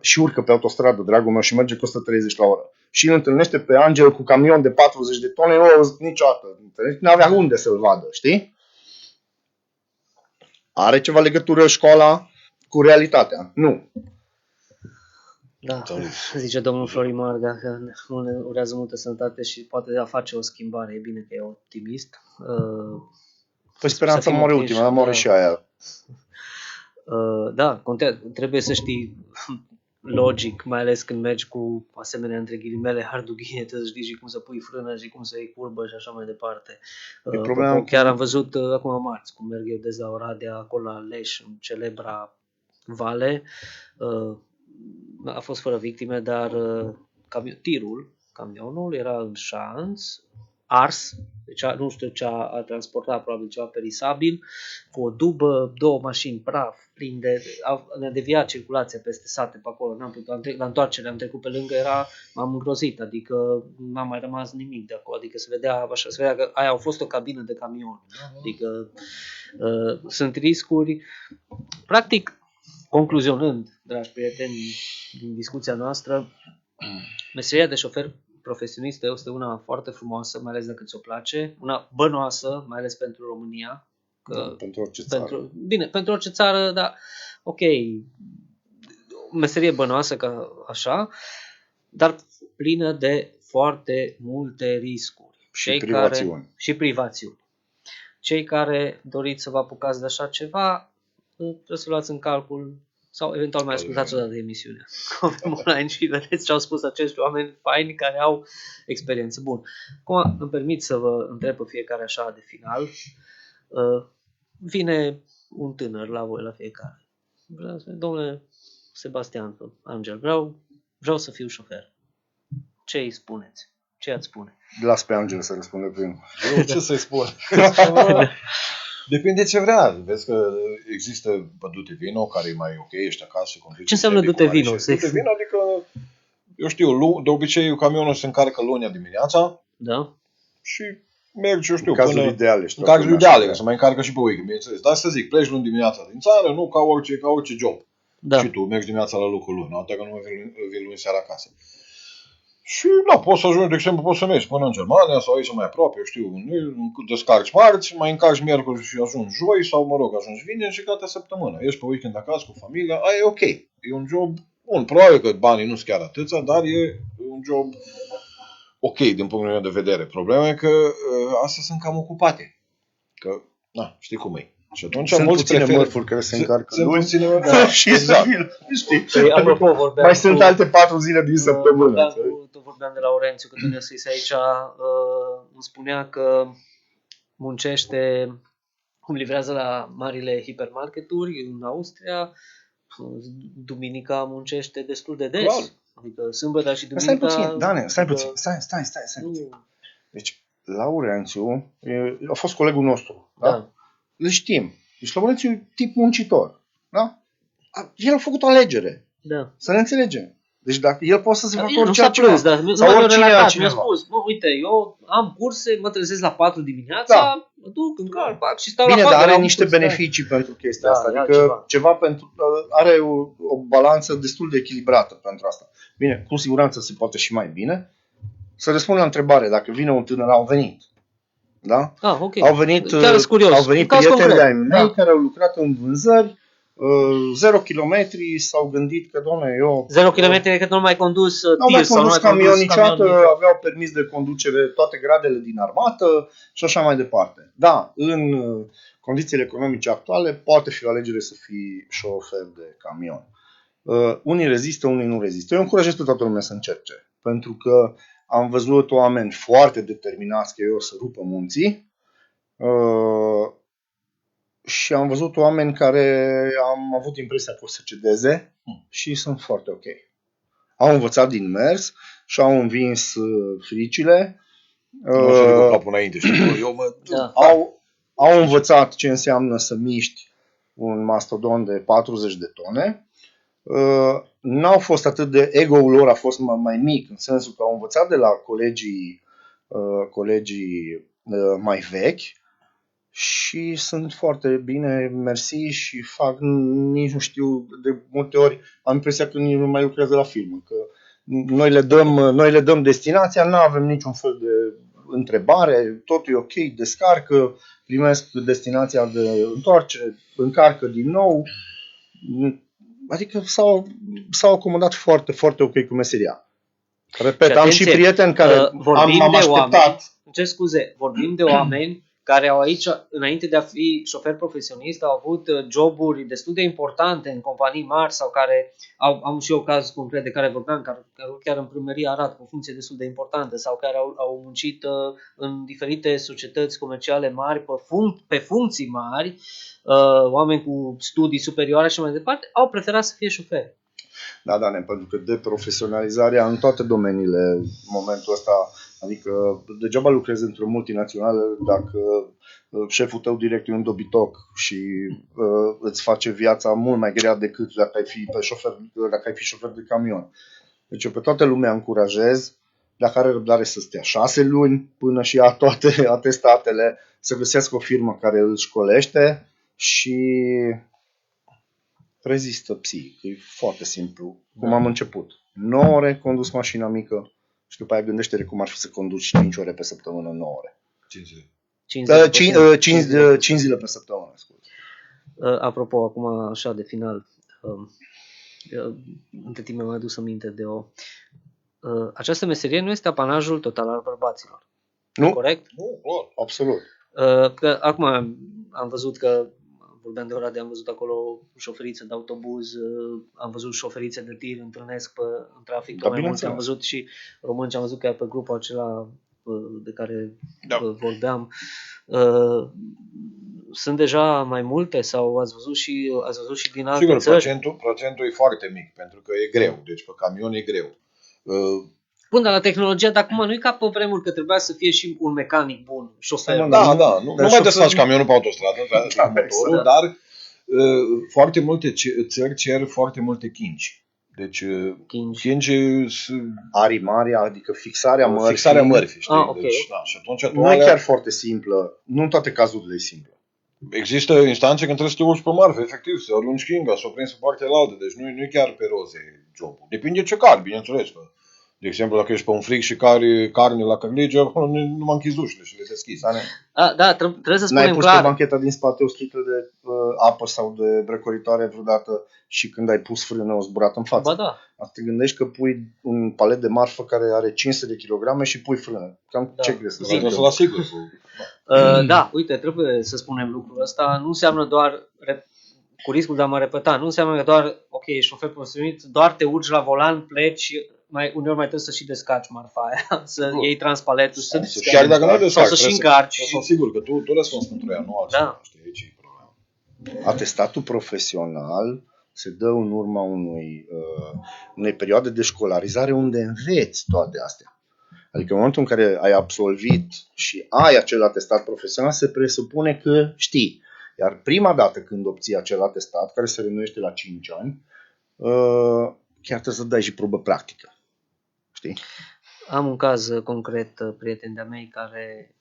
și urcă pe autostradă, dragul meu, și merge cu 130 la oră. Și îl întâlnește pe Angel cu camion de 40 de tone, nu au niciodată. Nu avea unde să-l vadă, știi? Are ceva legătură școala cu realitatea? Nu. Da, zice domnul Florin Marga că ne urează multă sănătate și poate a face o schimbare. E bine că e optimist. Păi speranța moare ultima, dar moare și aia. Da, trebuie să știi logic, mai ales când mergi cu asemenea, între ghilimele, hardughine, trebuie să știi și cum să pui frână și cum să iei curbă și așa mai departe. Chiar am văzut acum marți cum merg eu de la Oradea acolo la Leș, în celebra vale. A fost fără victime, dar camionul era în șanț, ars, deci nu știu ce a transportat, probabil ceva perisabil, cu o dubă, 2 mașini praf, ne-a deviat circulația peste sate pe acolo, n-am putut, la întoarcere am trecut pe lângă, m-am îngrozit, adică n-a mai rămas nimic de acolo, adică se vedea că aia a fost o cabină de camion, adică sunt riscuri, practic, concluzionând, dragi prieteni, din discuția noastră, meseria de șofer profesionist este una foarte frumoasă, mai ales dacă ți-o place, una bănoasă, mai ales pentru România. Pentru orice țară. Bine, pentru orice țară, dar ok, meserie bănoasă ca așa, dar plină de foarte multe riscuri. Și privațiuni. Cei care doriți să vă apucați de așa ceva, trebuie să luați în calcul sau eventual mai ascultați o dată emisiunea online și vedeți ce au spus acești oameni faini care au experiență. Bun. Acum îmi permit să vă întreb pe fiecare așa de final. Vine un tânăr la voi, la fiecare. Domnule Sebastian, Angel, vreau să fiu șofer. Ce îi spuneți? Ce ați spune? Las pe Angel să răspundă primul. Ce să-i spun? Depinde ce vrea. Vezi că există du-te vino, care e mai ok, ești acasă. Ce înseamnă du-te vino? Du-te vino adică, eu știu, de obicei camionul se încarcă lunea dimineața. Da. Și mergi, eu știu, în cazul ideale. În cazul ideale, că se mai încarcă și pe weekend, bineînțeles. Dar să zic, pleci luni dimineața din țară, nu ca orice job. Da. Și tu mergi dimineața la lucru luni, nu? Dacă nu vii luni seara acasă. Și da, poți să ajungi, de exemplu, poți să mergi până în Germania sau aici mai aproape, eu știu, descarci marți, mai încarci miercuri și ajungi joi sau, mă rog, ajungi vineri și gata săptămână. Ești pe weekend acasă cu familia, aia e ok. E un job bun, probabil că banii nu sunt chiar atâția, dar e un job ok din punctul meu de vedere. Problema e că astea sunt cam ocupate. Că, na, știi cum e. Și atunci sunt mulți puține mărfuri care se încarcă luni și exact. Știi? Păi, apropo, mai sunt alte 4 zile din săptămână. Vorbeam de Laurențiu, că tu ne scris aici, îmi spunea că muncește, cum livrează la marile hipermarketuri în Austria, duminica muncește destul de des. Clar. Adică sâmbătă și duminica... Stai puțin, Dane, stai puțin. Deci, Laurențiu a fost colegul nostru, da? Îl știm. Deci Laurențiu e tip muncitor, da? El a făcut o alegere. Da. Să ne înțelegem. Deci dacă el poate să se facă Nu orice s-a plâns, dar sau mi-a oricine relatat, mi-a altcineva. spus, uite, eu am curse, mă trezesc la 4 dimineața, Da. mă duc, încarc, fac și stau Bine, la 4. dar are la un niște curs, da. beneficii pentru chestia Da, asta. e Adică altceva. ceva pentru, are o balanță destul de echilibrată pentru asta. Bine, cu siguranță se poate și mai bine. Să răspund la întrebare, dacă vine un tânăr, au venit. Da? Ah, ok. Au venit, Chiar sunt curios. au venit Un caz prieteni concret. de-ai mei Da. care au lucrat în vânzări, 0 km, s-au gândit că, doamne, eu... 0 km că nu mai condus N-au tir mai sau nu condus mai camion niciodată, camion. aveau permis de conducere toate gradele din armată și așa mai departe. Da, în condițiile economice actuale poate fi o alegere să fii șofer de camion. Unii rezistă, unii nu rezistă. Eu încurajez pe toată lumea să încerce, pentru că am văzut oameni foarte determinați că eu o să rupă munții și am văzut oameni care am avut impresia că o să cedeze și sunt foarte ok. Au învățat din mers și au învins fricile. Nu o să ridic capul înainte, știi? Eu mă... Da. Au învățat ce înseamnă să miști un mastodon de 40 de tone. N-au fost atât de... Ego-ul lor a fost mai mic, în sensul că au învățat de la colegii mai vechi și sunt foarte bine, mersi, și fac, nici nu știu, de multe ori am impresia că nici nu mai lucrează la filmă, că noi le dăm destinația, nu avem niciun fel de întrebare, totul e ok, descarcă, primesc destinația de întoarcere, încarcă din nou, adică s-au acomodat foarte, foarte ok cu meseria. Repet, am și prieteni care am așteptat. Ce scuze, vorbim de oameni care au aici, înainte de a fi șofer profesionist, au avut joburi destul de importante în companii mari sau care am și eu caz concret de care vorbeam, care chiar în primărie Arad cu o funcție destul de importantă sau care au muncit în diferite societăți comerciale mari pe funcții mari, oameni cu studii superioare și mai departe, au preferat să fie șoferi. Da, pentru că deprofesionalizarea în toate domeniile în momentul ăsta, adică degeaba lucrezi într-o multinațională dacă șeful tău direct e un dobitoc și îți face viața mult mai grea decât dacă ai fi șofer de camion. Deci eu pe toată lumea încurajez, dacă are răbdare, să stea 6 luni până și ia toate atestatele, să găsească o firmă care îl școlește și rezistă psihic. E foarte simplu. Cum am început. 9 ore condus mașina mică și după aia gândește-te cum ar fi să conduci 5 ore pe săptămână, 9 ore. 5 zile pe săptămână, scuze. Apropo, acum așa de final, între timp mi-am mai adus aminte de această meserie nu este apanajul total al bărbaților. Nu? Corect? Nu, clar. Absolut. Că acum am văzut că vorbeam de Oradea, am văzut acolo șoferițe de autobuz, am văzut șoferițe de tir, întâlnesc în trafic, mai mult am văzut și români, am văzut chiar pe grupul acela de care vorbeam. Sunt deja mai multe sau ați văzut și din alte țări? Sigur, procentul e foarte mic, pentru că e greu, deci pe camion e greu. Bun, dar la tehnologia de acum nu e ca pe vremuri că trebuia să fie și un mecanic bun, șofer. Da, nu mai desfaci camionul pe autostradă, motorul, dar foarte multe țări cer foarte multe chingi. Deci chingi arimarea, adică fixarea mărfii, știi? Okay. Deci, și atunci nu e chiar foarte simplă, nu în toate cazurile e simplă. Există instanțe când trebuie să te urci pe marfă, efectiv, să arunci chinga, să o prinzi pe partea altă, deci nu e chiar pe roze jobul. Depinde ce cari, bineînțeles. De exemplu, dacă ești pe un fric și cari carne la cărlige, nu mă închizi ușile și le deschizi. Da, trebuie să spunem n-ai pus clar. pe bancheta din spate o sticlă de apă sau de brăcoritoare vreodată și când ai pus frână o zburat în față? Ba da. Te gândești că pui un palet de marfă care are 500 de kilograme și pui frână. Cam ce crezi? Trebuie să-l asigur. Da, uite, trebuie să spunem lucrul ăsta. Nu înseamnă doar, cu riscul de a mă repeta, nu înseamnă că doar, ok, ești șofer profesionist, doar te urci la volan, pleci, uneori mai trebuie să și descarci marfa aia, să iei transpaletul, să descarci. Chiar dacă nu descarci, sau să și încarci. Sunt sigur că tu răspunzi pentru ea, nu altceva. Da. Știi, aici e problema. Atestatul profesional se dă în urma unei perioade de școlarizare unde înveți toate astea. Adică în momentul în care ai absolvit și ai acel atestat profesional, se presupune că știi. Iar prima dată când obții acel atestat, care se renuiește la 5 ani, chiar trebuie să dai și probă practică. Știi? Am un caz concret, prieten de-a mei care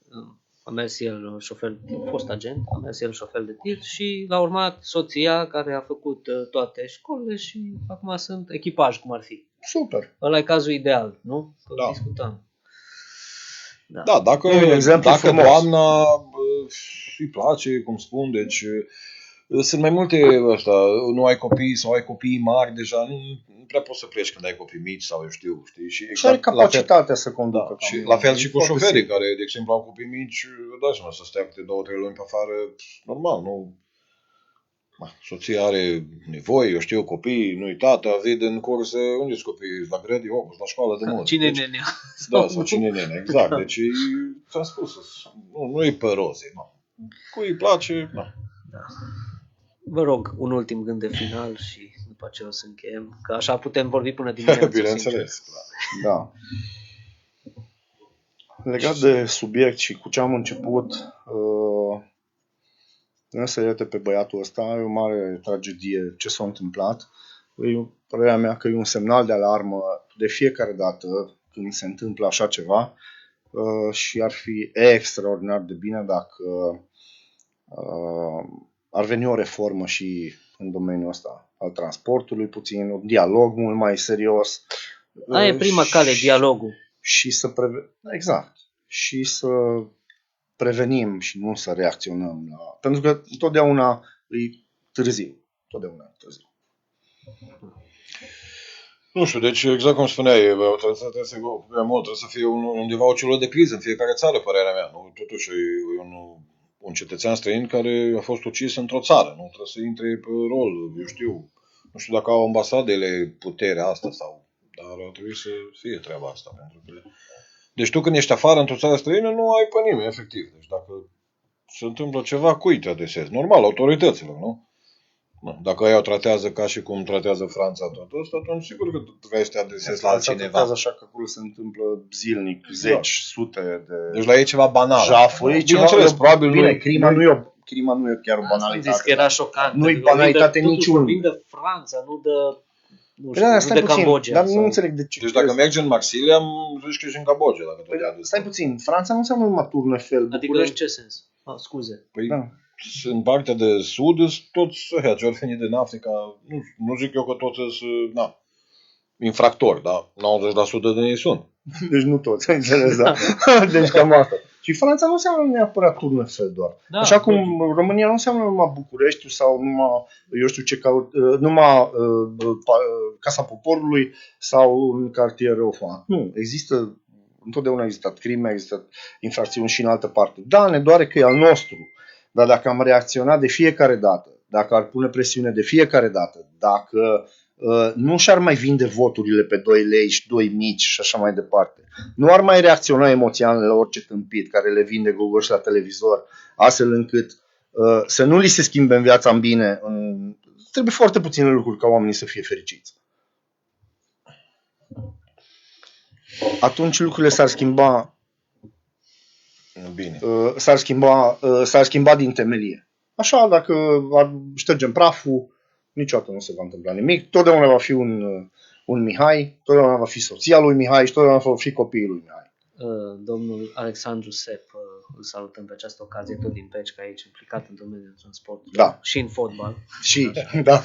a mers el șofer, fost agent, a mers el șofer de tir și l-a urmat soția care a făcut toate școlile și acum sunt echipaj, cum ar fi. Super. Ăla e cazul ideal, nu? Că Da. discutam. Da, dacă, E un exemplu dacă frumos. doamna îi place, cum spun, deci sunt mai multe ăsta, nu ai copii sau ai copii mari, deja nu prea poți să pleci când ai copii mici sau eu știu, știi? Și Și ai la fel, capacitatea să conducă. și camionul. la fel și E cu foarte șoferii simplu. care, de exemplu, au copii mici, da, seama, să stea câte 2-3 luni pe afară, normal, nu. Soția are nevoi, eu știu, copii, nu-i tata, vid în curse, unde sunt copiii? La grădi, la școală de mult. Cine Deci, nenea? da, sau cine nene, exact. Deci, ți-am spus, nu e pe roze, nu. Cui îi place, nu. Da. Vă rog, un ultim gând de final și după aceea o să încheiem, că așa putem vorbi până dimineața. Bineînțeles. Da. Legat de subiect și cu ce am început, însă iată pe băiatul ăsta, e o mare tragedie ce s-a întâmplat. Părerea mea că e un semnal de alarmă de fiecare dată când se întâmplă așa ceva și ar fi extraordinar de bine dacă ar veni o reformă și în domeniul ăsta al transportului, puțin, un dialog mult mai serios. Aia e prima cale, dialogul. Și să exact. Și să prevenim și nu să reacționăm la... Pentru că întotdeauna e târziu. Totdeauna e târziu. Nu știu, deci exact cum spuneai, trebuie să fie undeva o celulă de criză în fiecare țară, părerea mea. Nu? Totuși e un cetățean străin care a fost ucis într-o țară. Nu trebuie să intre pe rol, eu știu. Nu știu dacă au ambasadele puterea asta sau... Dar ar trebui să fie treaba asta. Pentru că... Deci tu când ești afară într-o țară străină nu ai pe nimeni, efectiv. Deci dacă se întâmplă ceva, cui te adresezi? Normal, autorităților, nu? Dacă ei o tratează ca și cum tratează Franța tot ăsta, atunci sigur că trebuie să te adresezi la altcineva. Așa că acolo se întâmplă zilnic, zeci, sute de... Deci la ei e ceva banal. Jafuri, bineînțeles, probabil bine, nu crima nu e chiar o Am zis banalitate. că era șocant. Nu-i pentru că banalitate totuși niciunul. vorbim de Franța, nu de... Nu știu, Da, nu stai de puțin, Cambodgia. dar sau... nu înțeleg de ce. Deci dacă mergi în Marsilia, zici că ești în Cambodgia. Dacă Păi, te stai puțin, Franța nu înseamnă numai Tour Eiffel, Adică în București. ce sens? Scuze. Păi, Da. în partea de sud sunt toți ăia ce au venit din Africa. Nu zic eu că toți sunt infractori, dar 90% din ei sunt. Deci nu toți, ai înțeles, da? Deci cam asta. Și Franța nu înseamnă neapărat Tour Eiffel doar. Da, Așa cum România nu înseamnă numai București sau numai, eu știu ce numai Casa Poporului sau un cartier Ofan. Nu, există, întotdeauna a existat crime, a existat infracțiuni și în altă parte. Da, ne doare că e al nostru, dar dacă am reacționat de fiecare dată, dacă ar pune presiune de fiecare dată, dacă nu și-ar mai vinde voturile pe 2 lei și 2 mici și așa mai departe. Nu ar mai reacționa emoțional la orice tâmpit care le vinde gogoși la televizor, astfel încât să nu li se schimbe în viața în bine. Trebuie foarte puține lucruri ca oamenii să fie fericiți. Atunci lucrurile s-ar schimba Bine. S-ar schimba din temelie. Așa, dacă ștergem praful, niciodată nu se va întâmpla nimic. Totdeauna va fi un Mihai, totdeauna va fi soția lui Mihai și totdeauna va fi copiii lui Mihai. Domnul Alexandru Sep, îl salutăm pe această ocazie, tot din Pecica aici, implicat în domeniul transportului Da. și în fotbal. Și, da.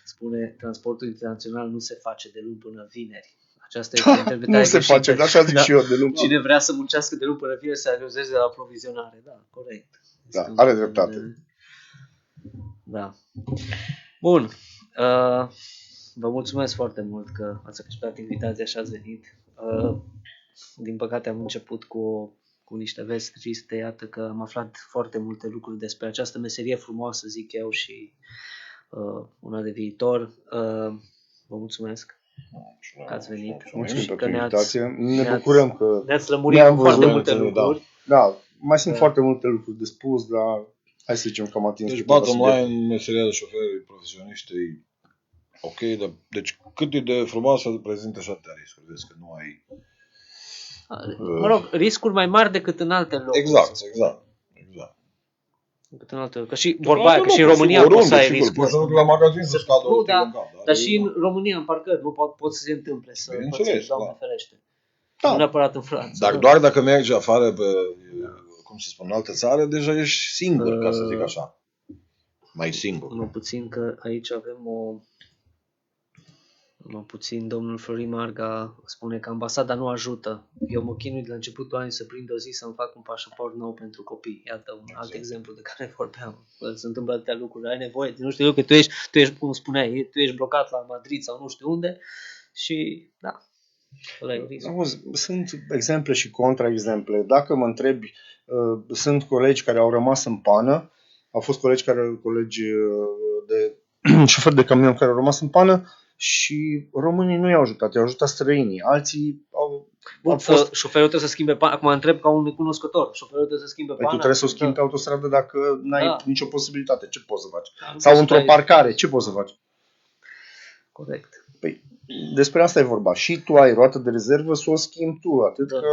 Spune, transportul internațional nu se face de luni până vineri. Aceasta este interpretarea Nu se greșită. face, așa zic și eu de luni. Cine vrea să muncească de luni până vineri să ajungeze de la aprovizionare. Da, corect. Da, are dreptate. Da. Bun. Vă mulțumesc foarte mult că ați acceptat invitația și ați venit. Din păcate am început cu niște vesti triste. Iată că am aflat foarte multe lucruri despre această meserie frumoasă, zic eu, și una de viitor. Vă mulțumesc că ați venit. Mulțumim și pentru că invitație. Ne bucurăm că ne-ați lămurit ne-am cu foarte văzut, multe da. lucruri. da, mai sunt foarte multe lucruri de spus, dar hai să zicem că am atins. Deci câteva bottom subiecte. line, meseria de șoferi profesioniști e ok, dar deci cât e de frumoasă prezintă și atâtea riscuri. Vezi că nu ai... Mă rog, riscuri mai mari decât în alte locuri. Exact. Cât în alte, că și Tot vorba aia, că și în România oriunde, poți să ai sigur, riscul poți să ăsta. duc la magazin să scadă Nu, o da, sticlă, dar și în România, în parcări, nu pot să se întâmple să Bineînțeles, pățești, Doamne da. ferește. Da. Nu neapărat în Franța. Doar dacă mergi afară pe, cum se spune, în altă țară, deja ești singur, ca să zic așa. Mai singur. Mă puțin că aici avem domnul Florin Marga spune că ambasada nu ajută. Eu mă chinui de la începutul anului să prind o zi să-mi fac un pașaport nou pentru copii. Iată un alt exemplu de care vorbeam. Se întâmplă atâtea lucruri, ai nevoie, nu știu eu, că tu ești, cum spuneai, tu ești blocat la Madrid sau nu știu unde și da, ăla e riscul. Auzi, sunt exemple și contraexemple. Dacă mă întrebi, sunt colegi care au rămas în pană, au fost colegi de șoferi de camion care au rămas în pană și românii nu i-au ajutat, i-au ajutat străinii. Alții au fost... Șoferul trebuie să schimbe pana. Acum întreb ca un necunoscător. Șoferul trebuie să schimbe pana. Tu trebuie să o schimbi pe autostradă dacă n-ai Da. nicio posibilitate. Ce poți să faci? Nu Sau poți într-o să dai- parcare, ce poți să faci? Corect. Păi, despre asta e vorba. Și tu ai roată de rezervă să o schimbi tu. Atât Da. că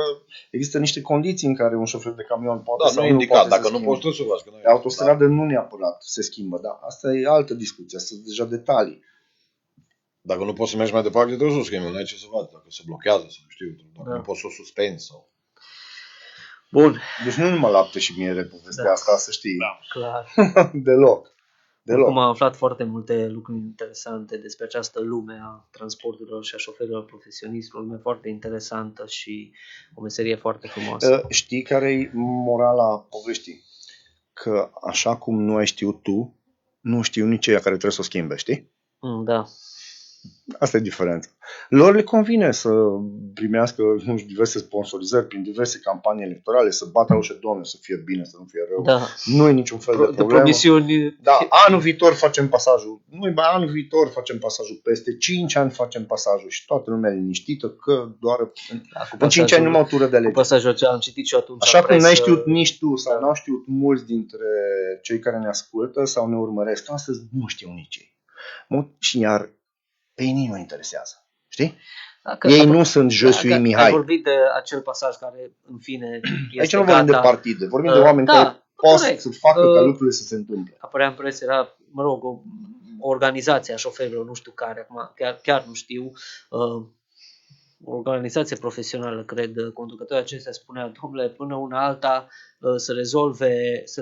există niște condiții în care un șofer de camion poate Da, sau nu nu indicat, poate să dacă nu schimbe. poți tu să faci. că n-ai- Pe autostradă nu neapărat se schimbă, da. Asta e altă discuție, asta sunt deja detalii. Dacă nu poți să mergi mai departe, trebuie să o schimbi, nu ai ce să faci. Dacă se blochează sau știu, dacă Da. nu poți să o suspenzi sau... Bun. Deci nu numai lapte și miere povestea Da. asta, să știi. Clar. Deloc. Deloc. Acum am aflat foarte multe lucruri interesante despre această lume a transporturilor și a șoferilor profesioniști. O lume foarte interesantă și o meserie foarte frumoasă. Știi care e morala poveștii? Că așa cum nu ai știut tu, nu știu nici ea care trebuie să o schimbe, știi? Da. Asta e diferența. Lor le convine să primească nu știu, diverse sponsorizări prin diverse campanii electorale, să bată la ușă, Doamne, să fie bine, să nu fie rău. Da. Nu e niciun fel de De problemă. promisiuni. Da, anul viitor facem pasajul. Anul viitor facem pasajul. Peste 5 ani facem pasajul și toată lumea e liniștită că doar în 5 ani nu mă tură de Cu lege. pasajul ce am citit și eu atunci. Așa în cum n-ai presă. știut nici tu sau Da. n-au știut mulți dintre cei care ne ascultă sau ne urmăresc, astăzi nu știu nici ei. Și iar pe ei nu mă interesează. Știi? Dacă- Ei nu sunt Je suis Ai Mihai. vorbit de acel pasaj care, în fine, este Aici nu vorbim de gata. partide, vorbim de oameni Da, care pot corect. să facă ca lucrurile să se întâmple. Apărea în presă, era, mă rog, o organizație a șoferilor, nu știu care, acum chiar nu știu, o organizație profesională, cred, conducătorii acestea spunea, domnule, până una alta să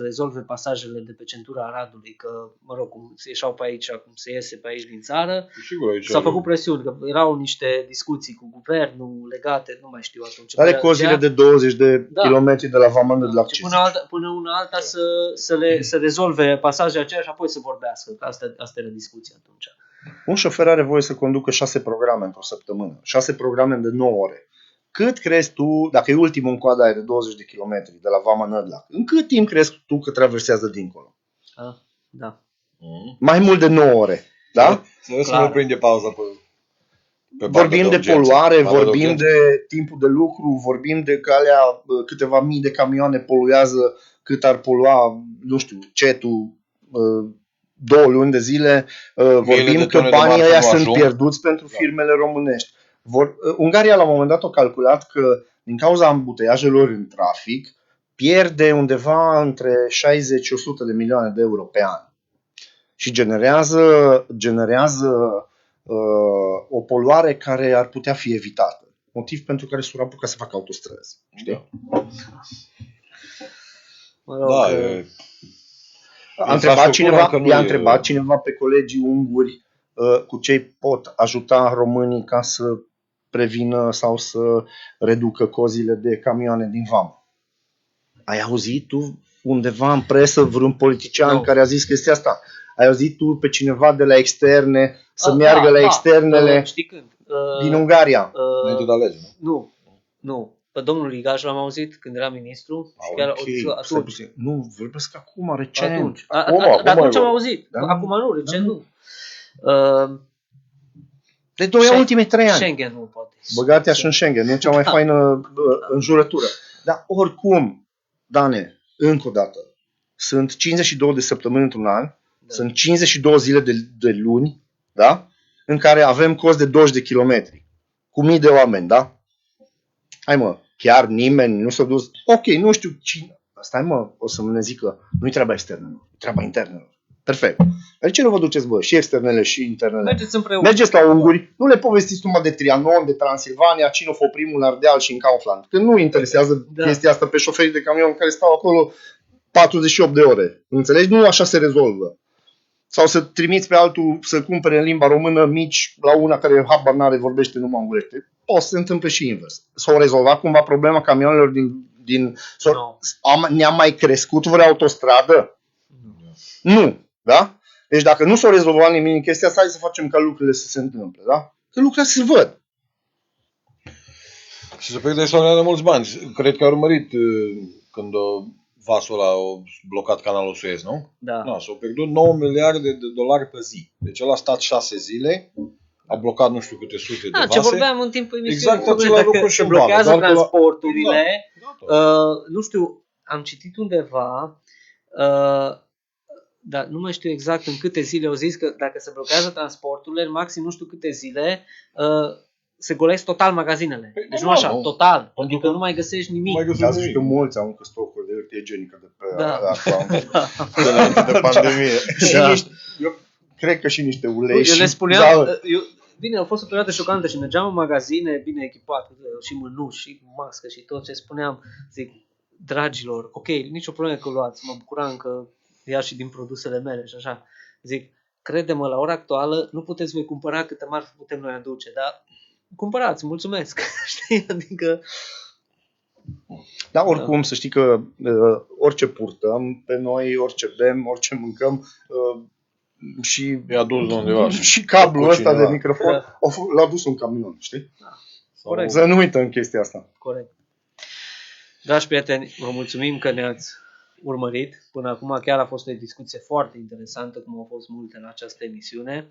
rezolve pasajele de pe centura Aradului, că, mă rog, cum se ieșeau pe aici, cum se iese pe aici din țară. Sigur, aici S-au făcut presiuni, că erau niște discuții cu guvernul legate, nu mai știu atunci. Are cozile de 20 de Da. kilometri de la Vamandă de la Și acces. până una alta să rezolve pasajele aceea și apoi să vorbească. Că asta era discuția atunci. Un șofer are voie să conducă 6 programe într-o săptămână. 6 programe de 9 ore. Cât crezi tu, dacă e ultimul în coada aia de 20 de kilometri de la Vama Nădlac, în cât timp crezi tu că traversează dincolo? Da. Mai mult de 9 ore. Da? Să vezi Clar. să prinde pauza pe Vorbim de urgență. poluare, Partea de vorbim urgență. de timpul de lucru, vorbim de că alea câteva mii de camioane poluează cât ar polua, nu știu, cetul 2 luni de zile. Vorbim de că tone de banii marfă ăia nu sunt ajung. pierduți pentru firmele românești. Ungaria la un moment dat a calculat că din cauza ambuteiajelor în trafic pierde undeva între 60 și 100 de milioane de euro pe an. Și generează o poluare care ar putea fi evitată. Motiv pentru care s-au apucat să facă autostrăzi. Știi? Mă rog, Da, I-a întrebat cineva pe colegii unguri cu ce pot ajuta românii ca să prevină sau să reducă cozile de camioane din vamă. Ai auzit tu undeva în presă vreun politician care a zis chestia asta? Ai auzit tu pe cineva de la externe să meargă la externele știi când? din Ungaria? Înainte de alege, nu? Nu. Pe domnul Igaș l-am auzit când era ministru. Și chiar atunci. Nu, vorbesc acum, recent. Atunci. Acum Atunci e am vorba. auzit. Da. Acum nu, recent nu. De 2 ultimii 3 ani. Schengen nu poate. Băgatea și în Schengen, nu e cea mai faină înjurătură. Dar oricum, Dane, încă o dată, sunt 52 de săptămâni într-un an, sunt 52 zile de luni, da? În care avem cozi de 20 de kilometri, cu mii de oameni, da? Hai mă, chiar nimeni nu s-a dus, ok, nu știu cine, Stai mă, o să ne zică, nu-i treaba externelor, e treaba internelor. Perfect. Dar ce nu vă duceți, bă, și externele și internele? Mergeți împreună. Mergeți la unguri, nu le povestiți numai de Trianon, de Transilvania, cine a fost primul în Ardeal și în Kaufland. Că nu interesează chestia asta pe șoferii de camion care stau acolo 48 de ore. Înțelegi? Nu așa se rezolvă. Sau să trimiți pe altul să cumpere în limba română mici la una care habar n-are, vorbește numai ungurește. Poate să se întâmple și invers. S-au rezolvat cumva problema camionelor ne-a mai crescut vreo autostradă? Nu. Da? Deci dacă nu s-a rezolvat nimic în chestia asta, hai să facem ca lucrurile să se întâmple. Da? Că lucrurile se văd. Și se pierde extraordinar de mulți bani. Cred că a urmărit când vasul ăla a blocat canalul Suez, nu? Da. Da, s-au pierdut 9 miliarde de dolari pe zi. Deci el a stat 6 zile, a blocat nu știu câte sute de vase. Ce vorbeam în timpul emisiunii. Exact același lucru și se în blochează vamă, doar că transporturile. Exact. Nu știu, am citit undeva, dar nu mai știu exact în câte zile au zis că dacă se blochează transporturile, în maxim nu știu câte zile, se golesc total magazinele. Deci nu așa, total. Adică nu mai găsești nimic. Dar zici că mulți au încă stocuri de hârtie igienică de pe Da. de înainte de pandemie. Și eu cred că și niște ulei. Eu le spuneam, bine, a fost o perioadă șocantă și mergeam în magazine bine echipat, și mânuși, și mască și tot ce spuneam. Zic, dragilor, ok, nicio problemă că luați, mă bucuram că ia și din produsele mele și așa. Zic, crede-mă, la ora actuală nu puteți voi cumpăra câtă marfă putem noi aduce, dar cumpărați, mulțumesc. Știi? Adică... Da, oricum, să știi că orice purtăm pe noi, orice bem, orice mâncăm și E adus de undeva. și cablul ăsta cineva. de microfon l-a dus un camion, știi? Da. Corect. Să nu uităm chestia asta. Corect. Dragi prieteni, vă mulțumim că ne-ați urmărit. Până acum chiar a fost o discuție foarte interesantă, cum au fost multe în această emisiune.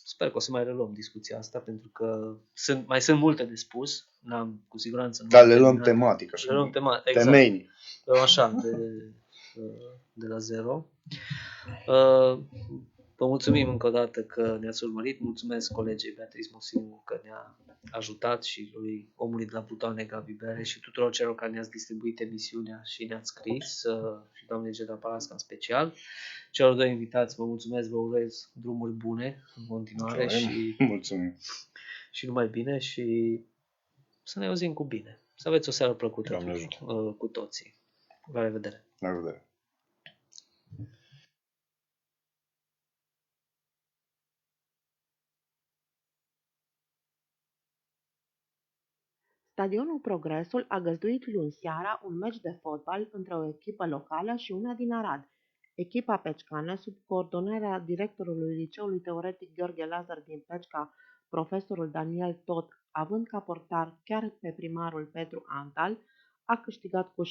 Sper că o să mai reluăm discuția asta, pentru că mai sunt multe de spus. Cu siguranță. Dar le luăm tematic, așa. Le luăm tematic, exact. Temeinic. Așa, de la zero. Vă mulțumim încă o dată că ne-ați urmărit. Mulțumesc colegei Beatrice Mosimu că ne-a ajutat și lui omului de la butoane Gabi Bere și tuturor celor care ne-ați distribuit emisiunea și ne-ați scris și doamnei Geda Parasca în special. Celor doi invitați vă mulțumesc, vă urez drumuri bune în continuare Mulțumim. Și numai bine și să ne auzim cu bine. Să aveți o seară plăcută cu toții. La revedere! La revedere! Stadionul Progresul a găzduit luni seara un meci de fotbal între o echipă locală și una din Arad. Echipa peccană, sub coordonarea directorului Liceului Teoretic Gheorghe Lazar din Pecca, profesorul Daniel Tot, având ca portar chiar pe primarul Petru Antal, a câștigat cu 6-5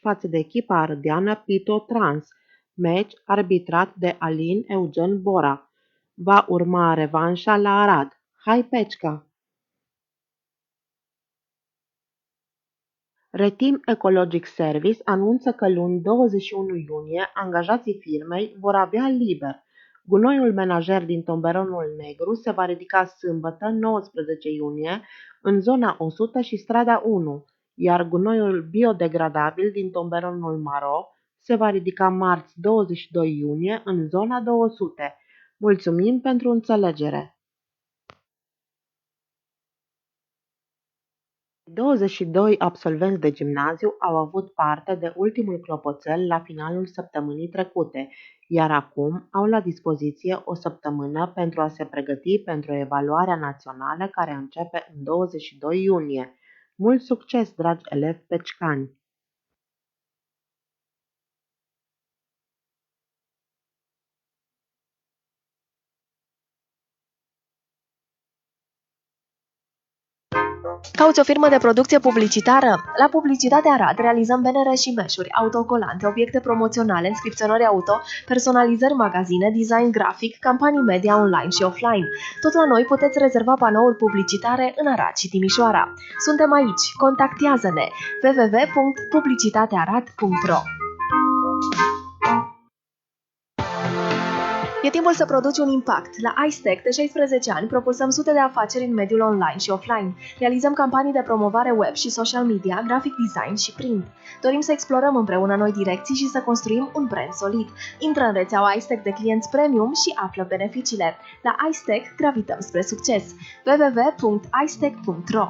față de echipa ardeană Pito Trans, meci arbitrat de Alin Eugen Bora. Va urma revanșa la Arad. Hai Pecca! Retim Ecologic Service anunță că luni 21 iunie angajații firmei vor avea liber. Gunoiul menajer din Tomberonul Negru se va ridica sâmbătă 19 iunie în zona 100 și strada 1, iar gunoiul biodegradabil din Tomberonul Maro se va ridica marți 22 iunie în zona 200. Mulțumim pentru înțelegere! 22 absolvenți de gimnaziu au avut parte de ultimul clopoțel la finalul săptămânii trecute, iar acum au la dispoziție o săptămână pentru a se pregăti pentru evaluarea națională care începe în 22 iunie. Mult succes, dragi elevi pecicani! Cauți o firmă de producție publicitară? La Publicitate Arad realizăm bannere și meșuri, autocolante, obiecte promoționale, inscripționări auto, personalizări magazine, design grafic, campanii media online și offline. Tot la noi puteți rezerva panouri publicitare în Arad și Timișoara. Suntem aici. Contactează-ne www.publicitatearad.ro. E timpul să produci un impact. La iStack, de 16 ani, propulsăm sute de afaceri în mediul online și offline. Realizăm campanii de promovare web și social media, graphic design și print. Dorim să explorăm împreună noi direcții și să construim un brand solid. Intră în rețeaua iStack de clienți premium și află beneficiile. La iStack gravităm spre succes. www.istack.ro